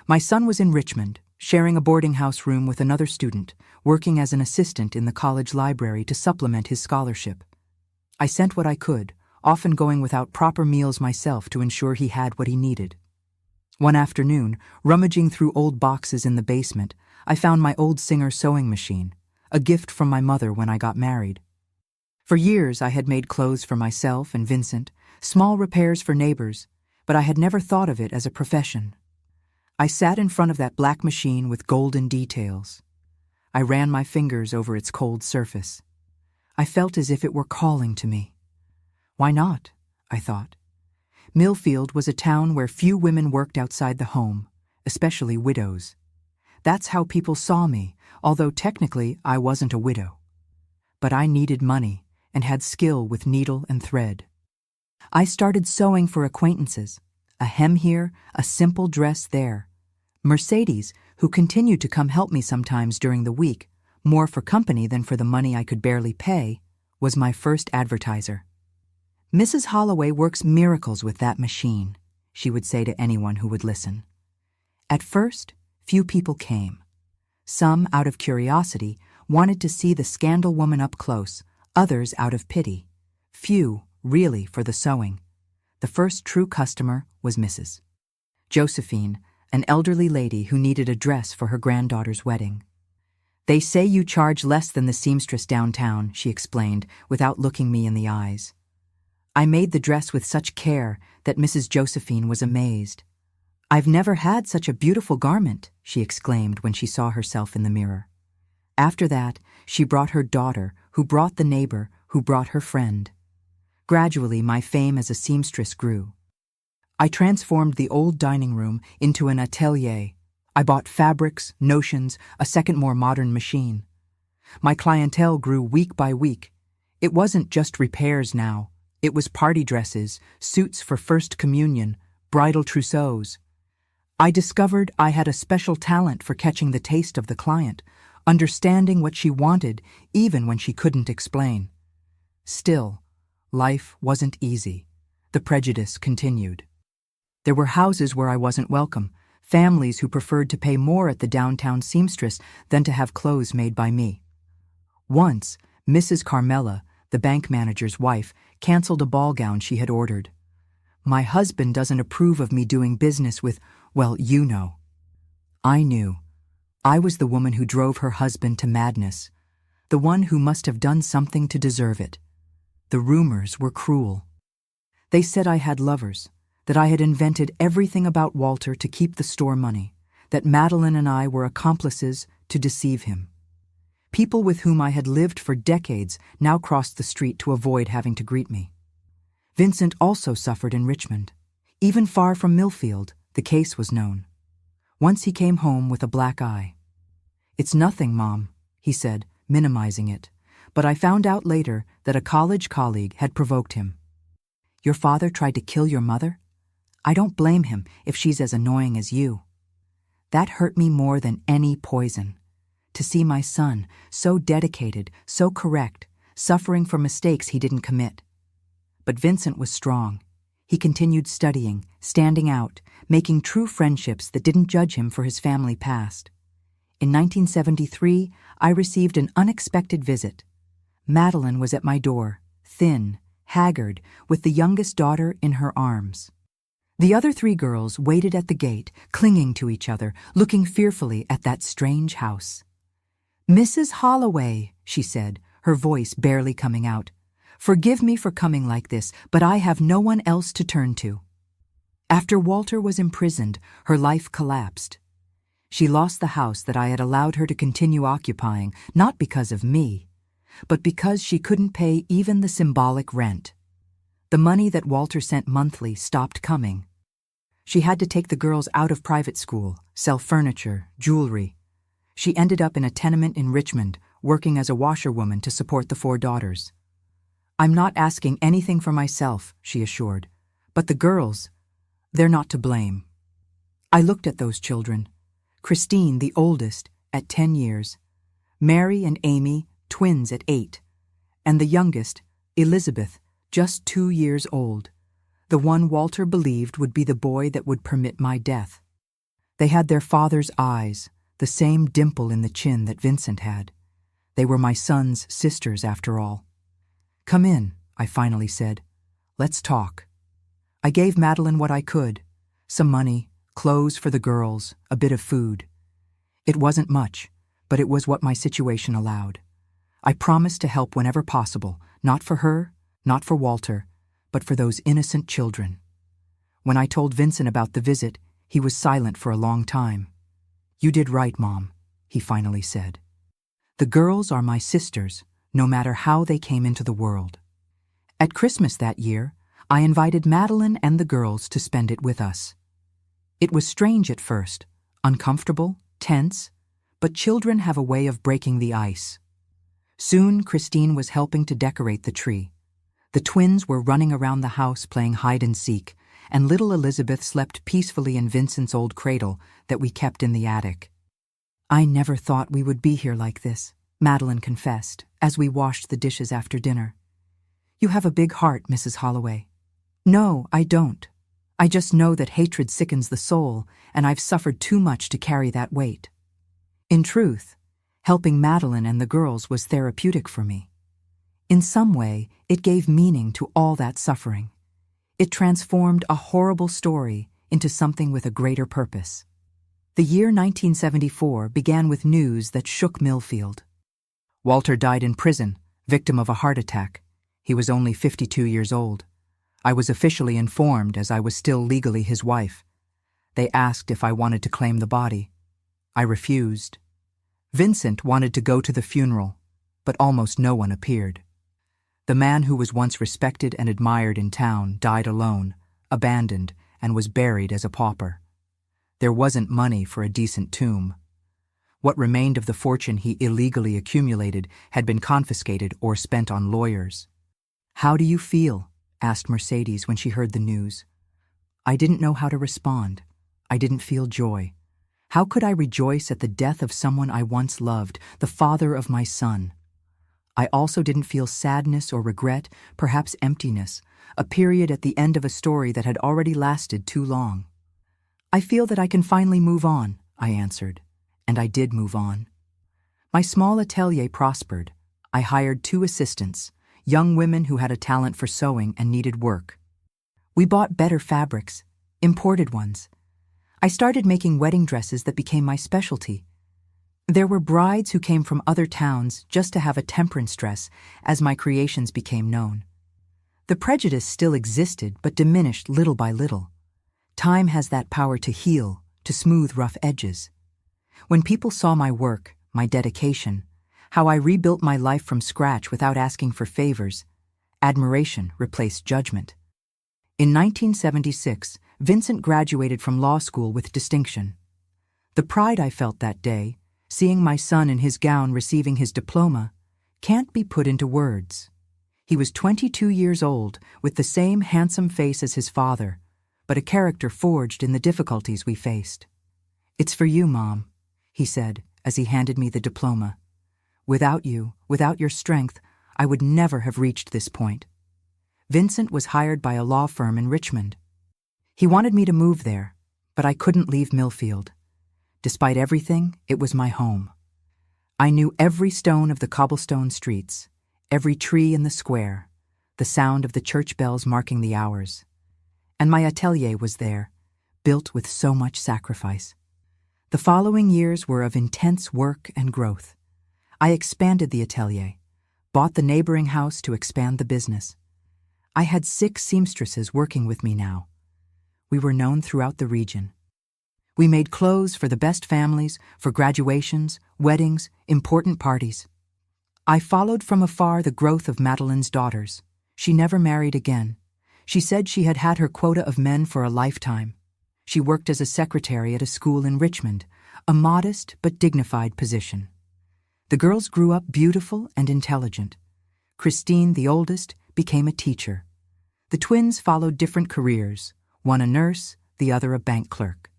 My son was in Richmond, sharing a boarding house room with another student, working as an assistant in the college library to supplement his scholarship. I sent what I could, often going without proper meals myself to ensure he had what he needed. One afternoon, rummaging through old boxes in the basement, I found my old Singer sewing machine, a gift from my mother when I got married. For years I had made clothes for myself and Vincent, small repairs for neighbors, but I had never thought of it as a profession. I sat in front of that black machine with golden details. I ran my fingers over its cold surface. I felt as if it were calling to me. Why not? I thought. Millfield was a town where few women worked outside the home, especially widows. That's how people saw me, although technically I wasn't a widow. But I needed money and had skill with needle and thread. I started sewing for acquaintances, a hem here, a simple dress there. Mercedes, who continued to come help me sometimes during the week, more for company than for the money I could barely pay, was my first advertiser. "Mrs. Holloway works miracles with that machine," she would say to anyone who would listen. At first, few people came. Some, out of curiosity, wanted to see the scandal woman up close, others out of pity. Few, really, for the sewing. The first true customer was Mrs. Josephine, an elderly lady who needed a dress for her granddaughter's wedding. "They say you charge less than the seamstress downtown," she explained, without looking me in the eyes. I made the dress with such care that Mrs. Josephine was amazed. "I've never had such a beautiful garment," she exclaimed when she saw herself in the mirror. After that, she brought her daughter, who brought the neighbor, who brought her friend. Gradually, my fame as a seamstress grew. I transformed the old dining room into an atelier, I bought fabrics, notions, a second more modern machine. My clientele grew week by week. It wasn't just repairs now. It was party dresses, suits for First Communion, bridal trousseaux. I discovered I had a special talent for catching the taste of the client, understanding what she wanted even when she couldn't explain. Still, life wasn't easy. The prejudice continued. There were houses where I wasn't welcome, families who preferred to pay more at the downtown seamstress than to have clothes made by me. Once, Mrs. Carmela, the bank manager's wife, canceled a ball gown she had ordered. My husband doesn't approve of me doing business with, well, you know. I knew. I was the woman who drove her husband to madness, the one who must have done something to deserve it. The rumors were cruel. They said I had lovers, that I had invented everything about Walter to keep the store money, that Madeline and I were accomplices to deceive him. People with whom I had lived for decades now crossed the street to avoid having to greet me. Vincent also suffered in Richmond. Even far from Millfield, the case was known. Once he came home with a black eye. "It's nothing, Mom," he said, minimizing it, but I found out later that a college colleague had provoked him. "Your father tried to kill your mother? I don't blame him if she's as annoying as you." That hurt me more than any poison. To see my son, so dedicated, so correct, suffering for mistakes he didn't commit. But Vincent was strong. He continued studying, standing out, making true friendships that didn't judge him for his family past. In 1973, I received an unexpected visit. Madeline was at my door, thin, haggard, with the youngest daughter in her arms. The other 3 girls waited at the gate, clinging to each other, looking fearfully at that strange house. "Mrs. Holloway," she said, her voice barely coming out, "forgive me for coming like this, but I have no one else to turn to." After Walter was imprisoned, her life collapsed. She lost the house that I had allowed her to continue occupying, not because of me, but because she couldn't pay even the symbolic rent. The money that Walter sent monthly stopped coming. She had to take the girls out of private school, sell furniture, jewelry. She ended up in a tenement in Richmond, working as a washerwoman to support the 4 daughters. "I'm not asking anything for myself," she assured, "but the girls, they're not to blame." I looked at those children. Christine, the oldest, at 10 years. Mary and Amy, twins at 8. And the youngest, Elizabeth, just 2 years old. The one Walter believed would be the boy that would permit my death. They had their father's eyes, the same dimple in the chin that Vincent had. They were my son's sisters, after all. "Come in," I finally said. "Let's talk." I gave Madeline what I could. Some money, clothes for the girls, a bit of food. It wasn't much, but it was what my situation allowed. I promised to help whenever possible, not for her, not for Walter, but for those innocent children. When I told Vincent about the visit, he was silent for a long time. "You did right, Mom," he finally said. "The girls are my sisters, no matter how they came into the world." At Christmas that year, I invited Madeline and the girls to spend it with us. It was strange at first, uncomfortable, tense, but children have a way of breaking the ice. Soon, Christine was helping to decorate the tree. The twins were running around the house playing hide-and-seek, and little Elizabeth slept peacefully in Vincent's old cradle that we kept in the attic. "I never thought we would be here like this," Madeline confessed, as we washed the dishes after dinner. "You have a big heart, Mrs. Holloway." "No, I don't. I just know that hatred sickens the soul, and I've suffered too much to carry that weight." In truth, helping Madeline and the girls was therapeutic for me. In some way, it gave meaning to all that suffering. It transformed a horrible story into something with a greater purpose. The year 1974 began with news that shook Millfield. Walter died in prison, victim of a heart attack. He was only 52 years old. I was officially informed as I was still legally his wife. They asked if I wanted to claim the body. I refused. Vincent wanted to go to the funeral, but almost no one appeared. The man who was once respected and admired in town died alone, abandoned, and was buried as a pauper. There wasn't money for a decent tomb. What remained of the fortune he illegally accumulated had been confiscated or spent on lawyers. "How do you feel?" asked Mercedes when she heard the news. I didn't know how to respond. I didn't feel joy. How could I rejoice at the death of someone I once loved, the father of my son? I also didn't feel sadness or regret, perhaps emptiness, a period at the end of a story that had already lasted too long. "I feel that I can finally move on," I answered, and I did move on. My small atelier prospered. I hired 2 assistants, young women who had a talent for sewing and needed work. We bought better fabrics, imported ones. I started making wedding dresses that became my specialty. There were brides who came from other towns just to have a temperance dress as my creations became known. The prejudice still existed but diminished little by little. Time has that power to heal, to smooth rough edges. When people saw my work, my dedication, how I rebuilt my life from scratch without asking for favors, admiration replaced judgment. In 1976, Vincent graduated from law school with distinction. The pride I felt that day, seeing my son in his gown receiving his diploma, can't be put into words. He was 22 years old, with the same handsome face as his father, but a character forged in the difficulties we faced. "It's for you, Mom," he said as he handed me the diploma. "Without you, without your strength, I would never have reached this point." Vincent was hired by a law firm in Richmond. He wanted me to move there, but I couldn't leave Millfield. Despite everything, it was my home. I knew every stone of the cobblestone streets, every tree in the square, the sound of the church bells marking the hours. And my atelier was there, built with so much sacrifice. The following years were of intense work and growth. I expanded the atelier, bought the neighboring house to expand the business. I had 6 seamstresses working with me now. We were known throughout the region. We made clothes for the best families, for graduations, weddings, important parties. I followed from afar the growth of Madeline's daughters. She never married again. She said she had had her quota of men for a lifetime. She worked as a secretary at a school in Richmond, a modest but dignified position. The girls grew up beautiful and intelligent. Christine, the oldest, became a teacher. The twins followed different careers, one a nurse, the other a bank clerk.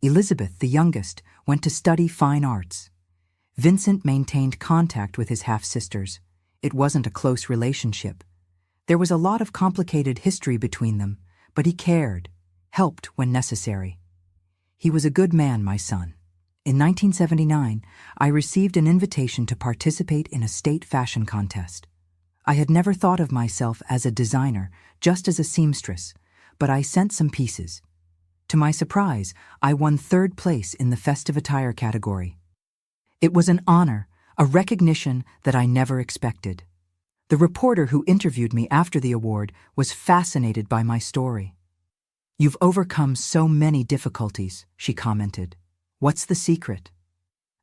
Elizabeth, the youngest, went to study fine arts. Vincent maintained contact with his half-sisters. It wasn't a close relationship. There was a lot of complicated history between them, but he cared, helped when necessary. He was a good man, my son. In 1979, I received an invitation to participate in a state fashion contest. I had never thought of myself as a designer, just as a seamstress, but I sent some pieces. To my surprise, I won 3rd place in the festive attire category. It was an honor, a recognition that I never expected. The reporter who interviewed me after the award was fascinated by my story. "You've overcome so many difficulties," she commented. "What's the secret?"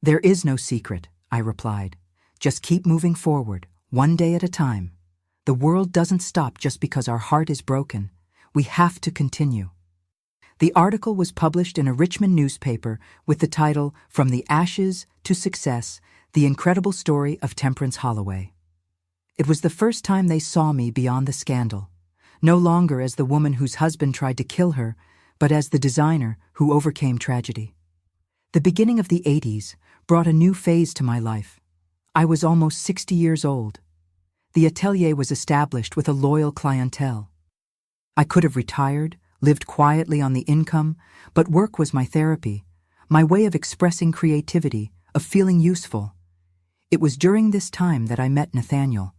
"There is no secret," I replied. "Just keep moving forward, one day at a time. The world doesn't stop just because our heart is broken. We have to continue." The article was published in a Richmond newspaper with the title "From the Ashes to Success, The Incredible Story of Temperance Holloway." It was the first time they saw me beyond the scandal, no longer as the woman whose husband tried to kill her, but as the designer who overcame tragedy. The beginning of the 80s brought a new phase to my life. I was almost 60 years old. The atelier was established with a loyal clientele. I could have retired, lived quietly on the income, but work was my therapy, my way of expressing creativity, of feeling useful. It was during this time that I met Nathaniel.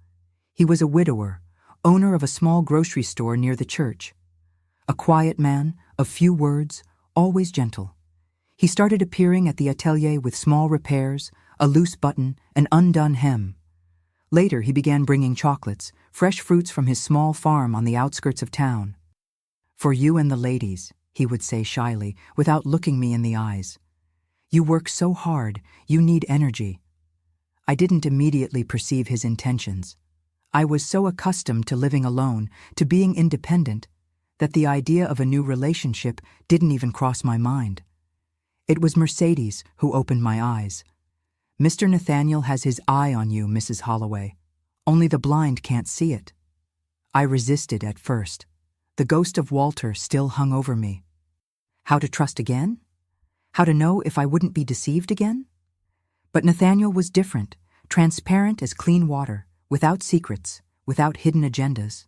He was a widower, owner of a small grocery store near the church. A quiet man, of few words, always gentle. He started appearing at the atelier with small repairs, a loose button, an undone hem. Later he began bringing chocolates, fresh fruits from his small farm on the outskirts of town. "For you and the ladies," he would say shyly, without looking me in the eyes. "You work so hard, you need energy." I didn't immediately perceive his intentions. I was so accustomed to living alone, to being independent, that the idea of a new relationship didn't even cross my mind. It was Mercedes who opened my eyes. "Mr. Nathaniel has his eye on you, Mrs. Holloway. Only the blind can't see it." I resisted at first. The ghost of Walter still hung over me. How to trust again? How to know if I wouldn't be deceived again? But Nathaniel was different, transparent as clean water, without secrets, without hidden agendas.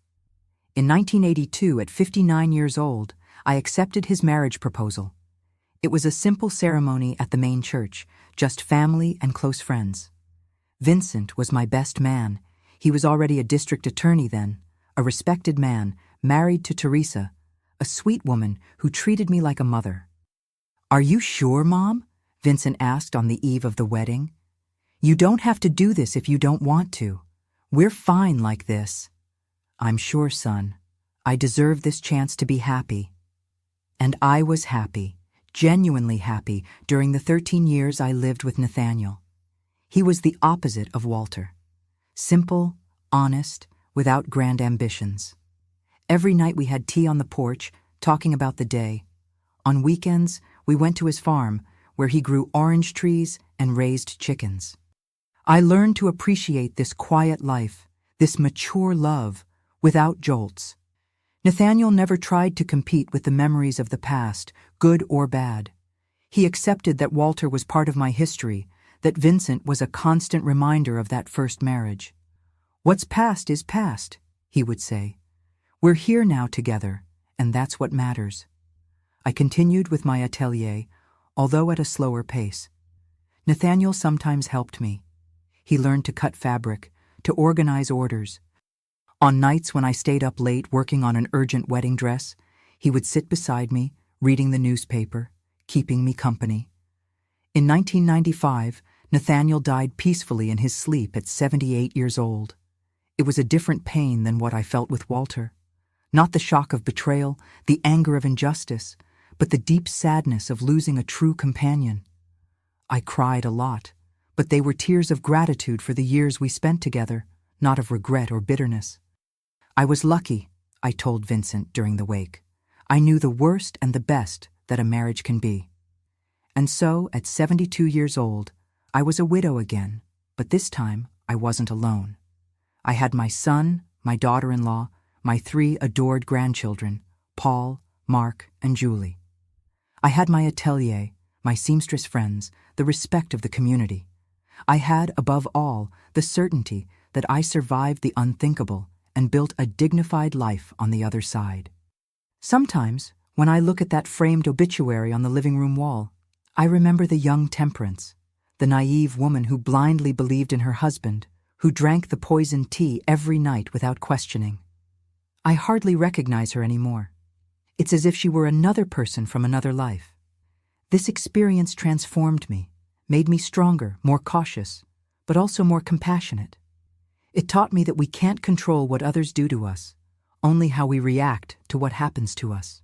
In 1982, at 59 years old, I accepted his marriage proposal. It was a simple ceremony at the main church, just family and close friends. Vincent was my best man. He was already a district attorney then, a respected man, married to Teresa, a sweet woman who treated me like a mother. "Are you sure, Mom?" Vincent asked on the eve of the wedding. "You don't have to do this if you don't want to. We're fine like this." "I'm sure, son. I deserve this chance to be happy." And I was happy, genuinely happy, during the 13 years I lived with Nathaniel. He was the opposite of Walter. Simple, honest, without grand ambitions. Every night we had tea on the porch, talking about the day. On weekends, we went to his farm, where he grew orange trees and raised chickens. I learned to appreciate this quiet life, this mature love, without jolts. Nathaniel never tried to compete with the memories of the past, good or bad. He accepted that Walter was part of my history, that Vincent was a constant reminder of that first marriage. "What's past is past," he would say. "We're here now together, and that's what matters." I continued with my atelier, although at a slower pace. Nathaniel sometimes helped me. He learned to cut fabric, to organize orders. On nights when I stayed up late working on an urgent wedding dress, he would sit beside me, reading the newspaper, keeping me company. In 1995, Nathaniel died peacefully in his sleep at 78 years old. It was a different pain than what I felt with Walter. Not the shock of betrayal, the anger of injustice, but the deep sadness of losing a true companion. I cried a lot, but they were tears of gratitude for the years we spent together, not of regret or bitterness. I was lucky, I told Vincent during the wake. I knew the worst and the best that a marriage can be. And so, at 72 years old, I was a widow again, but this time I wasn't alone. I had my son, my daughter-in-law, my 3 adored grandchildren, Paul, Mark, and Julie. I had my atelier, my seamstress friends, the respect of the community. I had, above all, the certainty that I survived the unthinkable and built a dignified life on the other side. Sometimes, when I look at that framed obituary on the living room wall, I remember the young Temperance, the naive woman who blindly believed in her husband, who drank the poisoned tea every night without questioning. I hardly recognize her anymore. It's as if she were another person from another life. This experience transformed me, made me stronger, more cautious, but also more compassionate. It taught me that we can't control what others do to us, only how we react to what happens to us.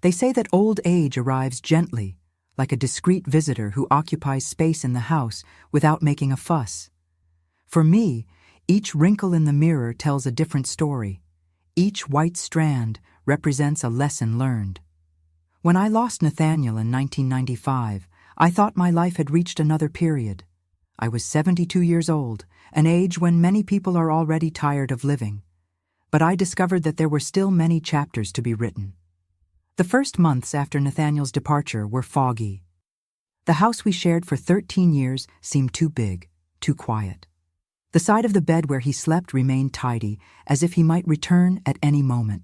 They say that old age arrives gently, like a discreet visitor who occupies space in the house without making a fuss. For me, each wrinkle in the mirror tells a different story. Each white strand represents a lesson learned. When I lost Nathaniel in 1995, I thought my life had reached another period. I was 72 years old, an age when many people are already tired of living. But I discovered that there were still many chapters to be written. The first months after Nathaniel's departure were foggy. The house we shared for 13 years seemed too big, too quiet. The side of the bed where he slept remained tidy, as if he might return at any moment.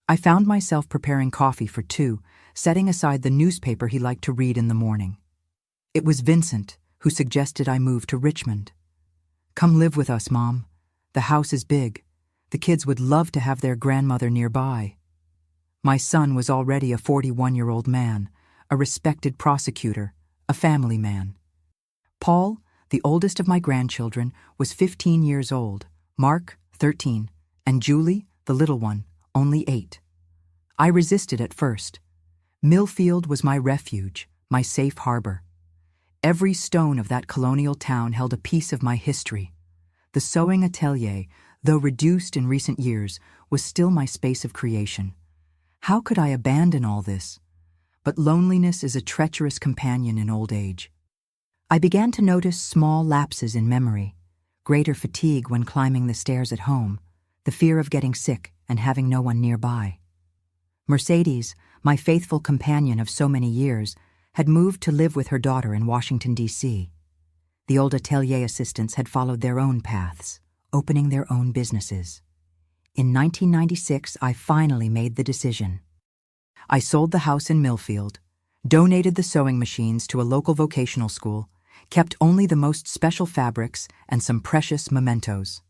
I found myself preparing coffee for 2, setting aside the newspaper he liked to read in the morning. It was Vincent who suggested I move to Richmond. "Come live with us, Mom. The house is big. The kids would love to have their grandmother nearby." My son was already a 41-year-old man, a respected prosecutor, a family man. Paul, the oldest of my grandchildren, was 15 years old, Mark, 13, and Julie, the little one, only 8. I resisted at first. Millfield was my refuge, my safe harbor. Every stone of that colonial town held a piece of my history. The sewing atelier, though reduced in recent years, was still my space of creation. How could I abandon all this? but loneliness is a treacherous companion in old age. I began to notice small lapses in memory, greater fatigue when climbing the stairs at home, the fear of getting sick and having no one nearby. Mercedes, my faithful companion of so many years, had moved to live with her daughter in Washington, D.C. The old atelier assistants had followed their own paths, opening their own businesses. In 1996, I finally made the decision. I sold the house in Millfield, donated the sewing machines to a local vocational school, kept only the most special fabrics and some precious mementos.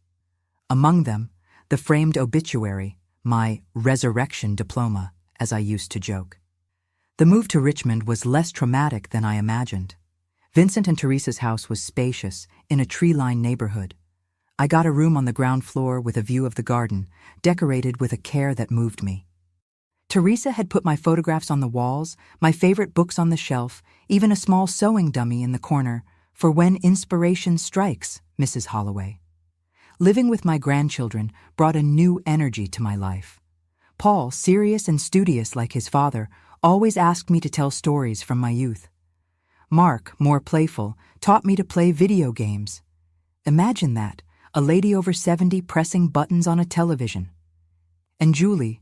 Among them, the framed obituary, my resurrection diploma, as I used to joke. The move to Richmond was less traumatic than I imagined. Vincent and Teresa's house was spacious, in a tree-lined neighborhood. I got a room on the ground floor with a view of the garden, decorated with a care that moved me. Teresa had put my photographs on the walls, my favorite books on the shelf, even a small sewing dummy in the corner, for when inspiration strikes, Mrs. Holloway. Living with my grandchildren brought a new energy to my life. Paul, serious and studious like his father, always asked me to tell stories from my youth. Mark, more playful, taught me to play video games. Imagine that, a lady over 70 pressing buttons on a television. And Julie,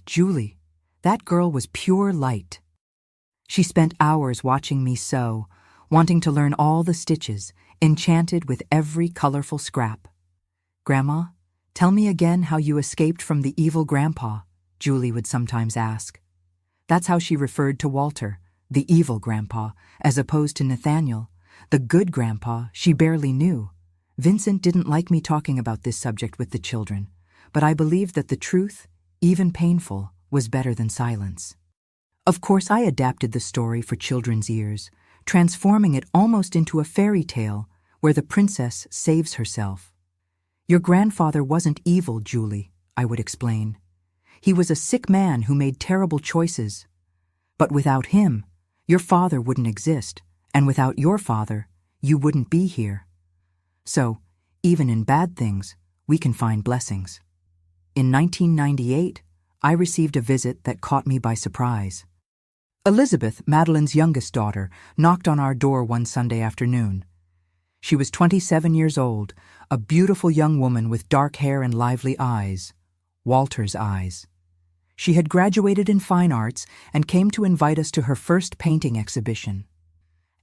Julie, that girl was pure light. She spent hours watching me sew, wanting to learn all the stitches, enchanted with every colorful scrap. "Grandma, tell me again how you escaped from the evil grandpa," Julie would sometimes ask. That's how she referred to Walter, the evil grandpa, as opposed to Nathaniel, the good grandpa she barely knew. Vincent didn't like me talking about this subject with the children, but I believed that the truth, even painful, was better than silence. Of course, I adapted the story for children's ears, transforming it almost into a fairy tale where the princess saves herself. "Your grandfather wasn't evil, Julie," I would explain. "He was a sick man who made terrible choices. But without him, your father wouldn't exist, and without your father, you wouldn't be here. So, even in bad things, we can find blessings." In 1998, I received a visit that caught me by surprise. Elizabeth, Madeline's youngest daughter, knocked on our door one Sunday afternoon. She was 27 years old, a beautiful young woman with dark hair and lively eyes, Walter's eyes. She had graduated in fine arts and came to invite us to her first painting exhibition.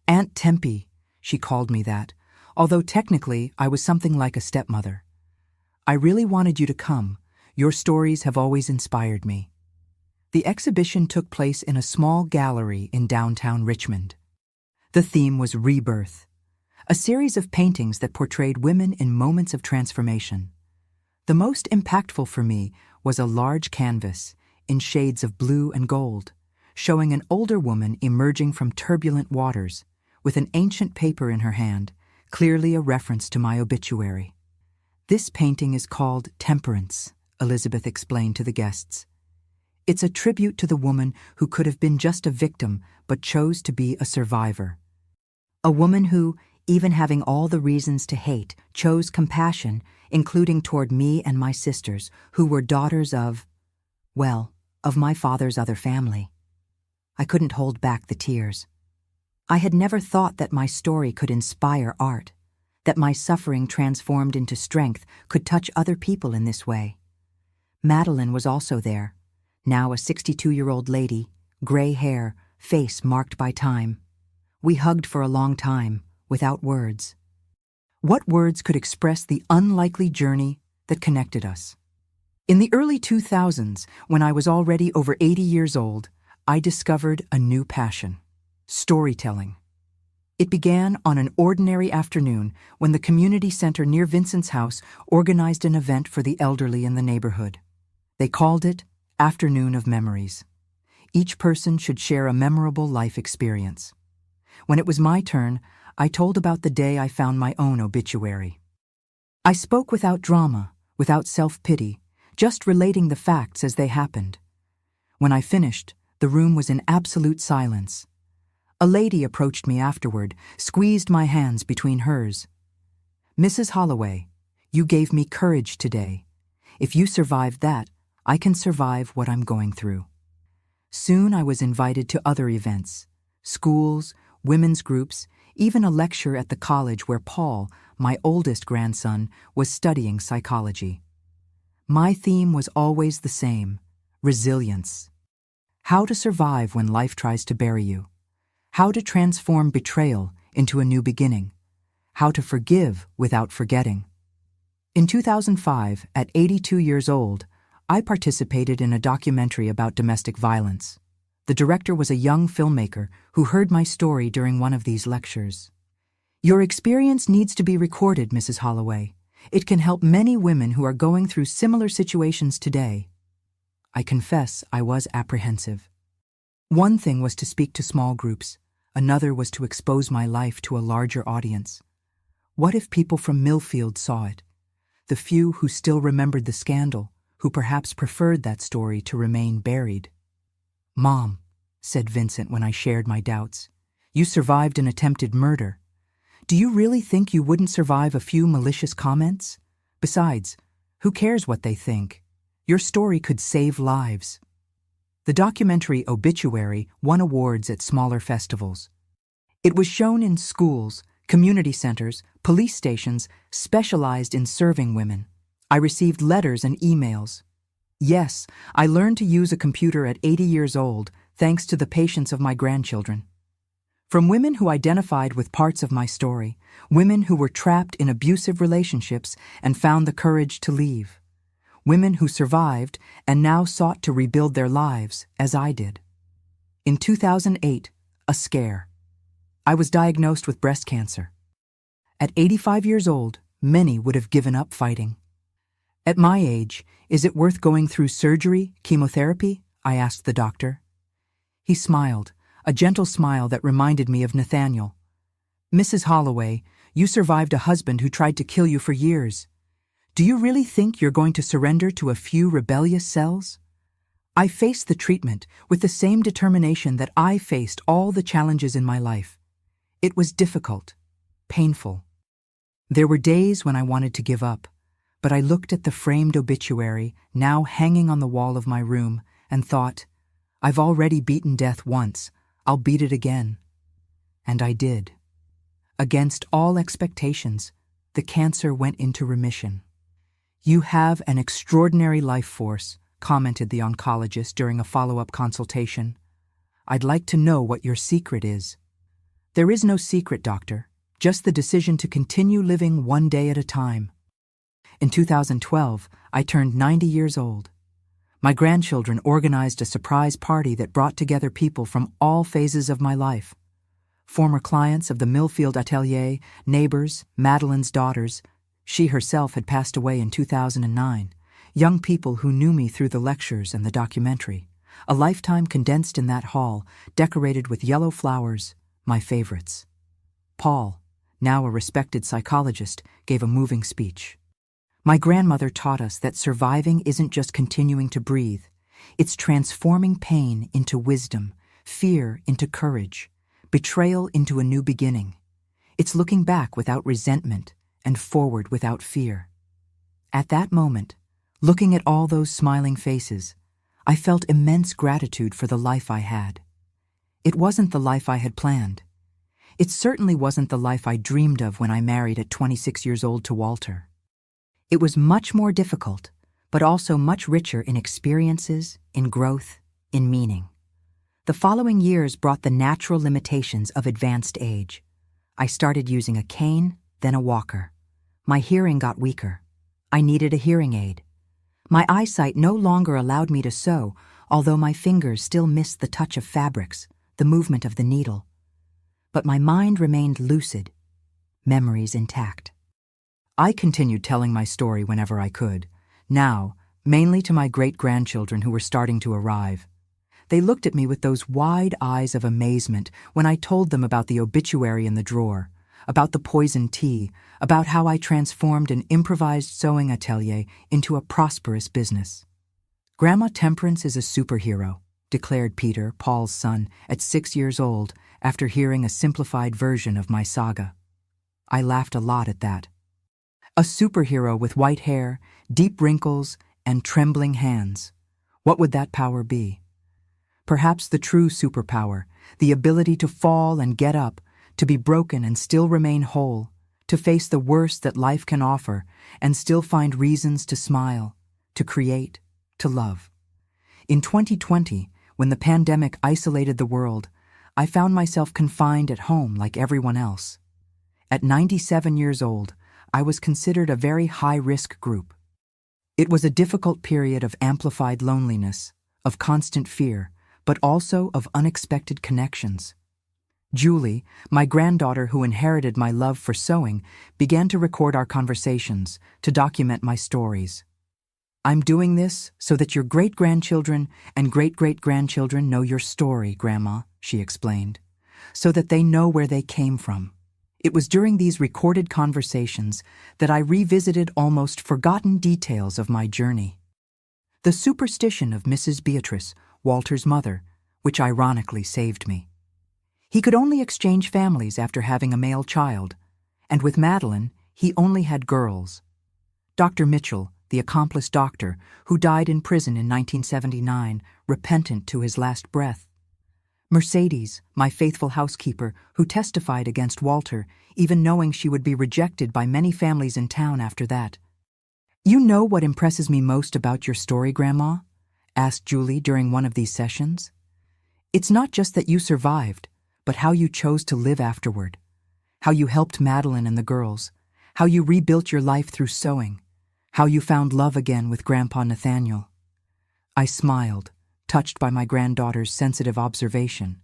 Aunt Tempe, she called me that, although technically I was something like a stepmother. "I really wanted you to come. Your stories have always inspired me." The exhibition took place in a small gallery in downtown Richmond. The theme was rebirth, a series of paintings that portrayed women in moments of transformation. The most impactful for me was a large canvas in shades of blue and gold, showing an older woman emerging from turbulent waters with an ancient paper in her hand, clearly a reference to my obituary. "This painting is called Temperance," Elizabeth explained to the guests. "It's a tribute to the woman who could have been just a victim but chose to be a survivor. A woman who, even having all the reasons to hate, chose compassion, including toward me and my sisters, who were daughters of my father's other family." I couldn't hold back the tears. I had never thought that my story could inspire art, that my suffering transformed into strength could touch other people in this way. Madeline was also there, now a 62-year-old lady, gray hair, face marked by time. We hugged for a long time, without words. What words could express the unlikely journey that connected us? In the early 2000s, when I was already over 80 years old, I discovered a new passion: storytelling. It began on an ordinary afternoon when the community center near Vincent's house organized an event for the elderly in the neighborhood. They called it Afternoon of Memories. Each person should share a memorable life experience. When it was my turn, I told about the day I found my own obituary. I spoke without drama, without self-pity, just relating the facts as they happened. When I finished, the room was in absolute silence. A lady approached me afterward, squeezed my hands between hers. "Mrs. Holloway, you gave me courage today. If you survived that, I can survive what I'm going through." Soon I was invited to other events, schools, women's groups, even a lecture at the college where Paul, my oldest grandson, was studying psychology. My theme was always the same: resilience. How to survive when life tries to bury you. How to transform betrayal into a new beginning. How to forgive without forgetting. In 2005, at 82 years old, I participated in a documentary about domestic violence. The director was a young filmmaker who heard my story during one of these lectures. "Your experience needs to be recorded, Mrs. Holloway. It can help many women who are going through similar situations today." I confess I was apprehensive. One thing was to speak to small groups. Another was to expose my life to a larger audience. What if people from Millfield saw it? The few who still remembered the scandal, who perhaps preferred that story to remain buried. "Mom," said Vincent when I shared my doubts, "you survived an attempted murder. Do you really think you wouldn't survive a few malicious comments? Besides, who cares what they think? Your story could save lives." The documentary Obituary won awards at smaller festivals. It was shown in schools, community centers, police stations specialized in serving women. I received letters and emails. Yes, I learned to use a computer at 80 years old, thanks to the patience of my grandchildren. From women who identified with parts of my story, women who were trapped in abusive relationships and found the courage to leave. Women who survived and now sought to rebuild their lives, as I did. In 2008, a scare. I was diagnosed with breast cancer. At 85 years old, many would have given up fighting. "At my age, is it worth going through surgery, chemotherapy?" I asked the doctor. He smiled, a gentle smile that reminded me of Nathaniel. "Mrs. Holloway, you survived a husband who tried to kill you for years. Do you really think you're going to surrender to a few rebellious cells?" I faced the treatment with the same determination that I faced all the challenges in my life. It was difficult, painful. There were days when I wanted to give up, but I looked at the framed obituary now hanging on the wall of my room and thought, "I've already beaten death once, I'll beat it again." And I did. Against all expectations, the cancer went into remission. "You have an extraordinary life force," commented the oncologist during a follow-up consultation. "I'd like to know what your secret is." "There is no secret, doctor, just the decision to continue living one day at a time." In 2012, I turned 90 years old. My grandchildren organized a surprise party that brought together people from all phases of my life. Former clients of the Millfield Atelier, neighbors, Madeline's daughters. She herself had passed away in 2009. Young people who knew me through the lectures and the documentary. A lifetime condensed in that hall, decorated with yellow flowers, my favorites. Paul, now a respected psychologist, gave a moving speech. My grandmother taught us that surviving isn't just continuing to breathe. It's transforming pain into wisdom, fear into courage, betrayal into a new beginning. It's looking back without resentment and forward without fear. At that moment, looking at all those smiling faces, I felt immense gratitude for the life I had. It wasn't the life I had planned. It certainly wasn't the life I dreamed of when I married at 26 years old to Walter. It was much more difficult, but also much richer in experiences, in growth, in meaning. The following years brought the natural limitations of advanced age. I started using a cane, then a walker. My hearing got weaker. I needed a hearing aid. My eyesight no longer allowed me to sew, although my fingers still missed the touch of fabrics, the movement of the needle. But my mind remained lucid, memories intact. I continued telling my story whenever I could, now mainly to my great-grandchildren who were starting to arrive. They looked at me with those wide eyes of amazement when I told them about the obituary in the drawer, about the poisoned tea, about how I transformed an improvised sewing atelier into a prosperous business. "Grandma Temperance is a superhero," declared Peter, Paul's son, at 6 years old, after hearing a simplified version of my saga. I laughed a lot at that. A superhero with white hair, deep wrinkles, and trembling hands. What would that power be? perhaps the true superpower, the ability to fall and get up, to be broken and still remain whole, to face the worst that life can offer and still find reasons to smile, to create, to love. In 2020, when the pandemic isolated the world, I found myself confined at home like everyone else. At 97 years old, I was considered a very high-risk group. It was a difficult period of amplified loneliness, of constant fear, but also of unexpected connections. Julie, my granddaughter who inherited my love for sewing, began to record our conversations, to document my stories. "I'm doing this so that your great-grandchildren and great-great-grandchildren know your story, Grandma," she explained, "so that they know where they came from." It was during these recorded conversations that I revisited almost forgotten details of my journey. The superstition of Mrs. Beatrice, Walter's mother, which ironically saved me. He could only exchange families after having a male child, and with Madeline, he only had girls. Dr. Mitchell, the accomplished doctor, who died in prison in 1979, repentant to his last breath. Mercedes, my faithful housekeeper, who testified against Walter, even knowing she would be rejected by many families in town after that. "You know what impresses me most about your story, Grandma?" asked Julie during one of these sessions. "It's not just that you survived, but how you chose to live afterward. How you helped Madeline and the girls. How you rebuilt your life through sewing. How you found love again with Grandpa Nathaniel." I smiled, touched by my granddaughter's sensitive observation.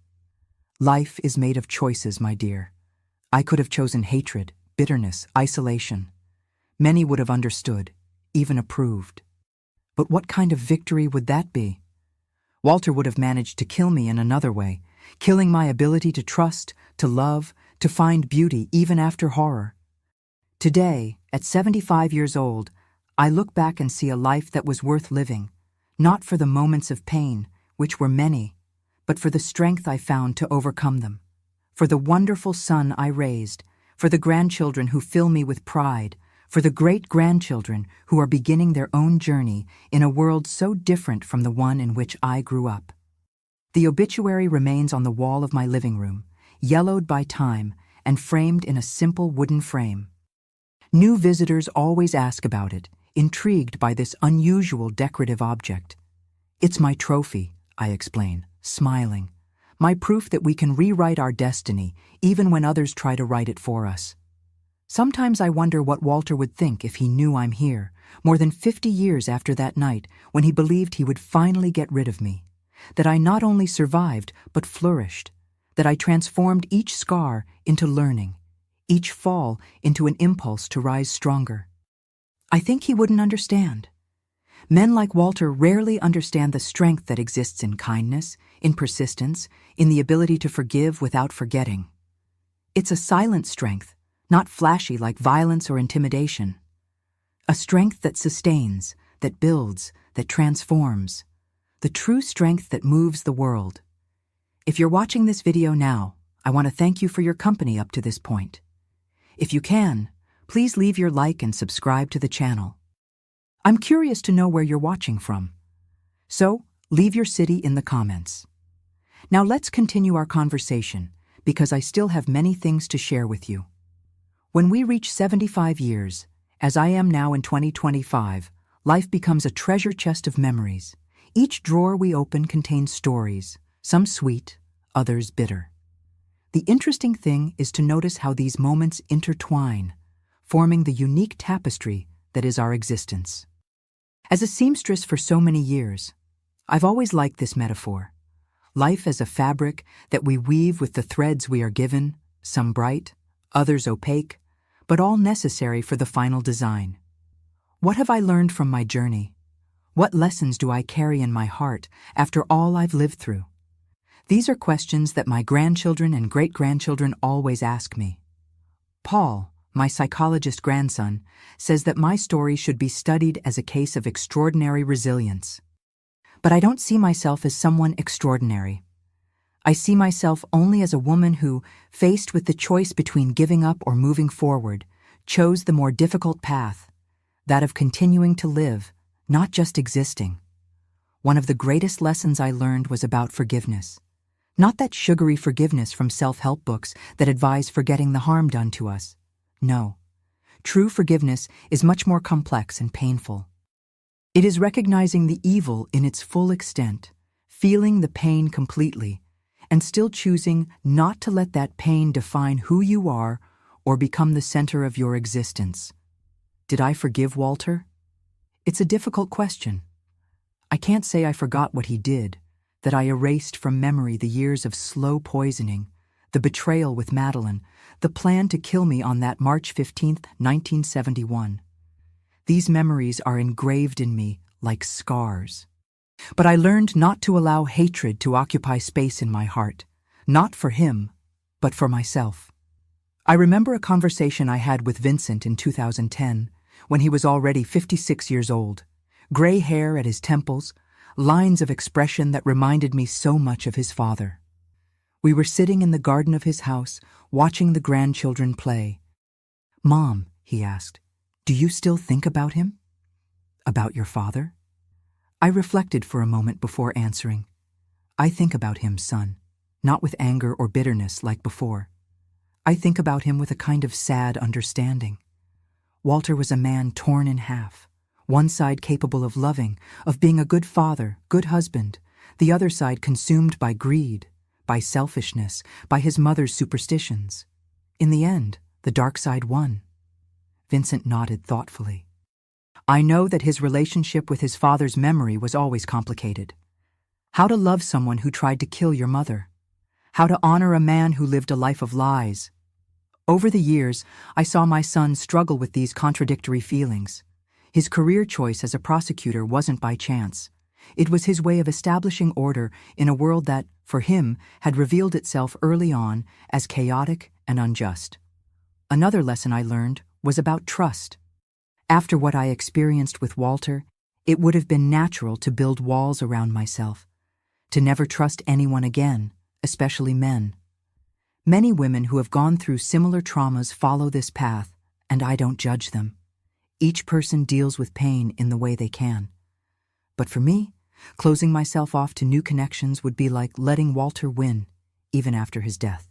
"Life is made of choices, my dear. I could have chosen hatred, bitterness, isolation. Many would have understood, even approved. But what kind of victory would that be? Walter would have managed to kill me in another way, killing my ability to trust, to love, to find beauty even after horror. Today, at 75 years old, I look back and see a life that was worth living, not for the moments of pain, which were many, but for the strength I found to overcome them, for the wonderful son I raised, for the grandchildren who fill me with pride, for the great-grandchildren who are beginning their own journey in a world so different from the one in which I grew up. The obituary remains on the wall of my living room, yellowed by time and framed in a simple wooden frame. New visitors always ask about it, intrigued by this unusual decorative object. "It's my trophy," I explain, smiling. "My proof that we can rewrite our destiny, even when others try to write it for us." Sometimes I wonder what Walter would think if he knew I'm here, more than 50 years after that night when he believed he would finally get rid of me. That I not only survived, but flourished. That I transformed each scar into learning, each fall into an impulse to rise stronger. I think he wouldn't understand. Men like Walter rarely understand the strength that exists in kindness, in persistence, in the ability to forgive without forgetting. It's a silent strength, not flashy like violence or intimidation. A strength that sustains, that builds, that transforms. The true strength that moves the world. If you're watching this video now, I want to thank you for your company up to this point. If you can, please leave your like and subscribe to the channel. I'm curious to know where you're watching from. So, leave your city in the comments. Now let's continue our conversation, because I still have many things to share with you. When we reach 75 years, as I am now in 2025, life becomes a treasure chest of memories. Each drawer we open contains stories, some sweet, others bitter. The interesting thing is to notice how these moments intertwine, forming the unique tapestry that is our existence. As a seamstress for so many years, I've always liked this metaphor. Life as a fabric that we weave with the threads we are given, some bright, others opaque, but all necessary for the final design. What have I learned from my journey? What lessons do I carry in my heart after all I've lived through? These are questions that my grandchildren and great-grandchildren always ask me. Paul, my psychologist grandson, says that my story should be studied as a case of extraordinary resilience. But I don't see myself as someone extraordinary. I see myself only as a woman who, faced with the choice between giving up or moving forward, chose the more difficult path, that of continuing to live, not just existing. One of the greatest lessons I learned was about forgiveness. Not that sugary forgiveness from self-help books that advise forgetting the harm done to us. No. True forgiveness is much more complex and painful. It is recognizing the evil in its full extent, feeling the pain completely, and still choosing not to let that pain define who you are or become the center of your existence. Did I forgive Walter? It's a difficult question. I can't say I forgot what he did, that I erased from memory the years of slow poisoning, the betrayal with Madeline, the plan to kill me on that March 15th, 1971. These memories are engraved in me like scars. But I learned not to allow hatred to occupy space in my heart, not for him, but for myself. I remember a conversation I had with Vincent in 2010, when he was already 56 years old, gray hair at his temples, lines of expression that reminded me so much of his father. We were sitting in the garden of his house, watching the grandchildren play. "Mom," he asked, "do you still think about him? About your father?" I reflected for a moment before answering. "I think about him, son, not with anger or bitterness like before. I think about him with a kind of sad understanding. Walter was a man torn in half. One side capable of loving, of being a good father, good husband, the other side consumed by greed, by selfishness, by his mother's superstitions. In the end, the dark side won." Vincent nodded thoughtfully. "I know that his relationship with his father's memory was always complicated. How to love someone who tried to kill your mother. How to honor a man who lived a life of lies. Over the years, I saw my son struggle with these contradictory feelings. His career choice as a prosecutor wasn't by chance. It was his way of establishing order in a world that, for him, had revealed itself early on as chaotic and unjust. Another lesson I learned was about trust. After what I experienced with Walter, it would have been natural to build walls around myself, to never trust anyone again, especially men. Many women who have gone through similar traumas follow this path, and I don't judge them. Each person deals with pain in the way they can. But for me, closing myself off to new connections would be like letting Walter win, even after his death.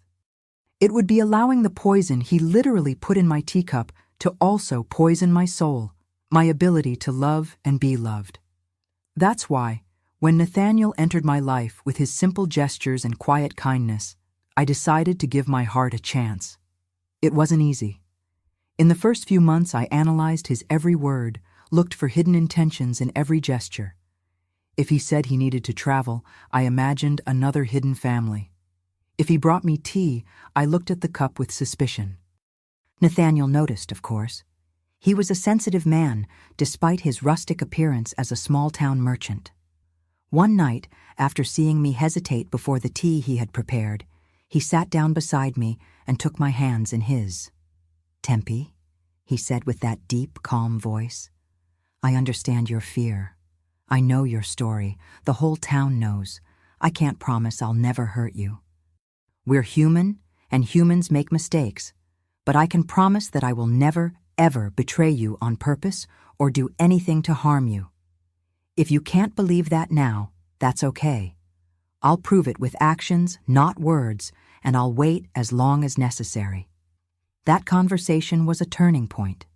It would be allowing the poison he literally put in my teacup to also poison my soul, my ability to love and be loved. That's why, when Nathaniel entered my life with his simple gestures and quiet kindness, I decided to give my heart a chance. It wasn't easy. In the first few months, I analyzed his every word, looked for hidden intentions in every gesture. If he said he needed to travel, I imagined another hidden family. If he brought me tea, I looked at the cup with suspicion. Nathaniel noticed, of course. He was a sensitive man, despite his rustic appearance as a small-town merchant. One night, after seeing me hesitate before the tea he had prepared, he sat down beside me and took my hands in his. "Tempe," he said with that deep, calm voice, "I understand your fear. I know your story. The whole town knows. I can't promise I'll never hurt you. We're human, and humans make mistakes, but I can promise that I will never, ever betray you on purpose or do anything to harm you. If you can't believe that now, that's okay. I'll prove it with actions, not words, and I'll wait as long as necessary." That conversation was a turning point.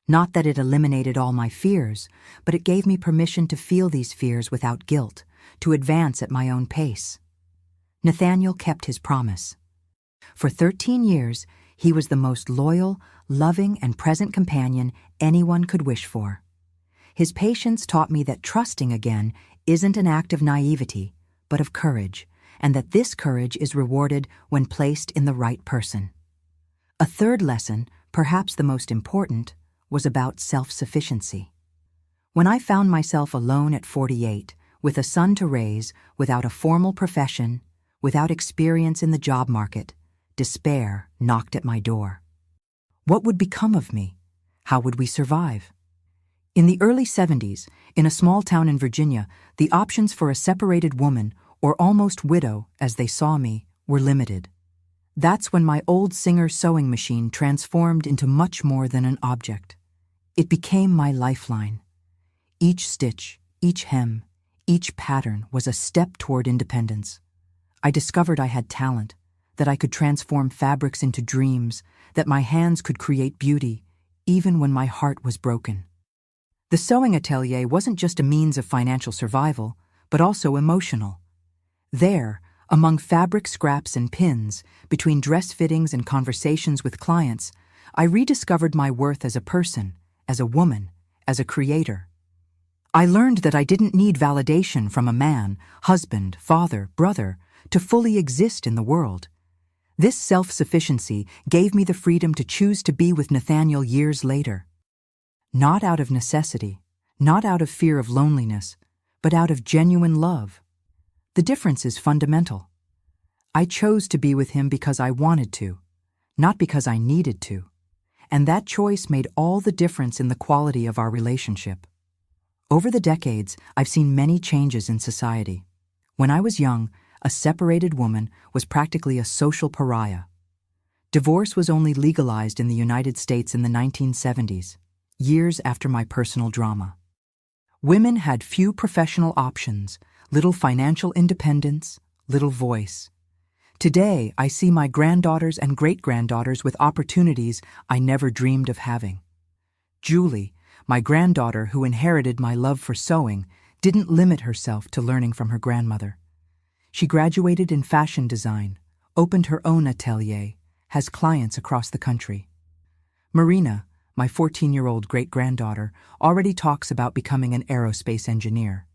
Not that it eliminated all my fears, but it gave me permission to feel these fears without guilt, to advance at my own pace. Nathaniel kept his promise. For 13 years, he was the most loyal, loving, and present companion anyone could wish for. His patience taught me that trusting again isn't an act of naivety, but of courage, and that this courage is rewarded when placed in the right person. A third lesson, perhaps the most important, was about self-sufficiency. When I found myself alone at 48, with a son to raise, without a formal profession, without experience in the job market, despair knocked at my door. What would become of me? How would we survive? In the early 70s, in a small town in Virginia, the options for a separated woman, or almost widow, as they saw me, were limited. That's when my old Singer sewing machine transformed into much more than an object. It became my lifeline. Each stitch, each hem, Each pattern was a step toward independence. I discovered I had talent, that I could transform fabrics into dreams, that my hands could create beauty, even when my heart was broken. The sewing atelier wasn't just a means of financial survival, but also emotional. There, among fabric scraps and pins, between dress fittings and conversations with clients, I rediscovered my worth as a person, as a woman, as a creator. I learned that I didn't need validation from a man, husband, father, brother, to fully exist in the world. This self-sufficiency gave me the freedom to choose to be with Nathaniel years later. Not out of necessity, not out of fear of loneliness, but out of genuine love. The difference is fundamental. I chose to be with him because I wanted to, not because I needed to. And that choice made all the difference in the quality of our relationship. Over the decades, I've seen many changes in society. When I was young, a separated woman was practically a social pariah. Divorce was only legalized in the United States in the 1970s, years after my personal drama. Women had few professional options, little financial independence, little voice. Today, I see my granddaughters and great-granddaughters with opportunities I never dreamed of having. Julie, my granddaughter who inherited my love for sewing, didn't limit herself to learning from her grandmother. She graduated in fashion design, opened her own atelier, has clients across the country. Marina, my 14-year-old great-granddaughter, already talks about becoming an aerospace engineer.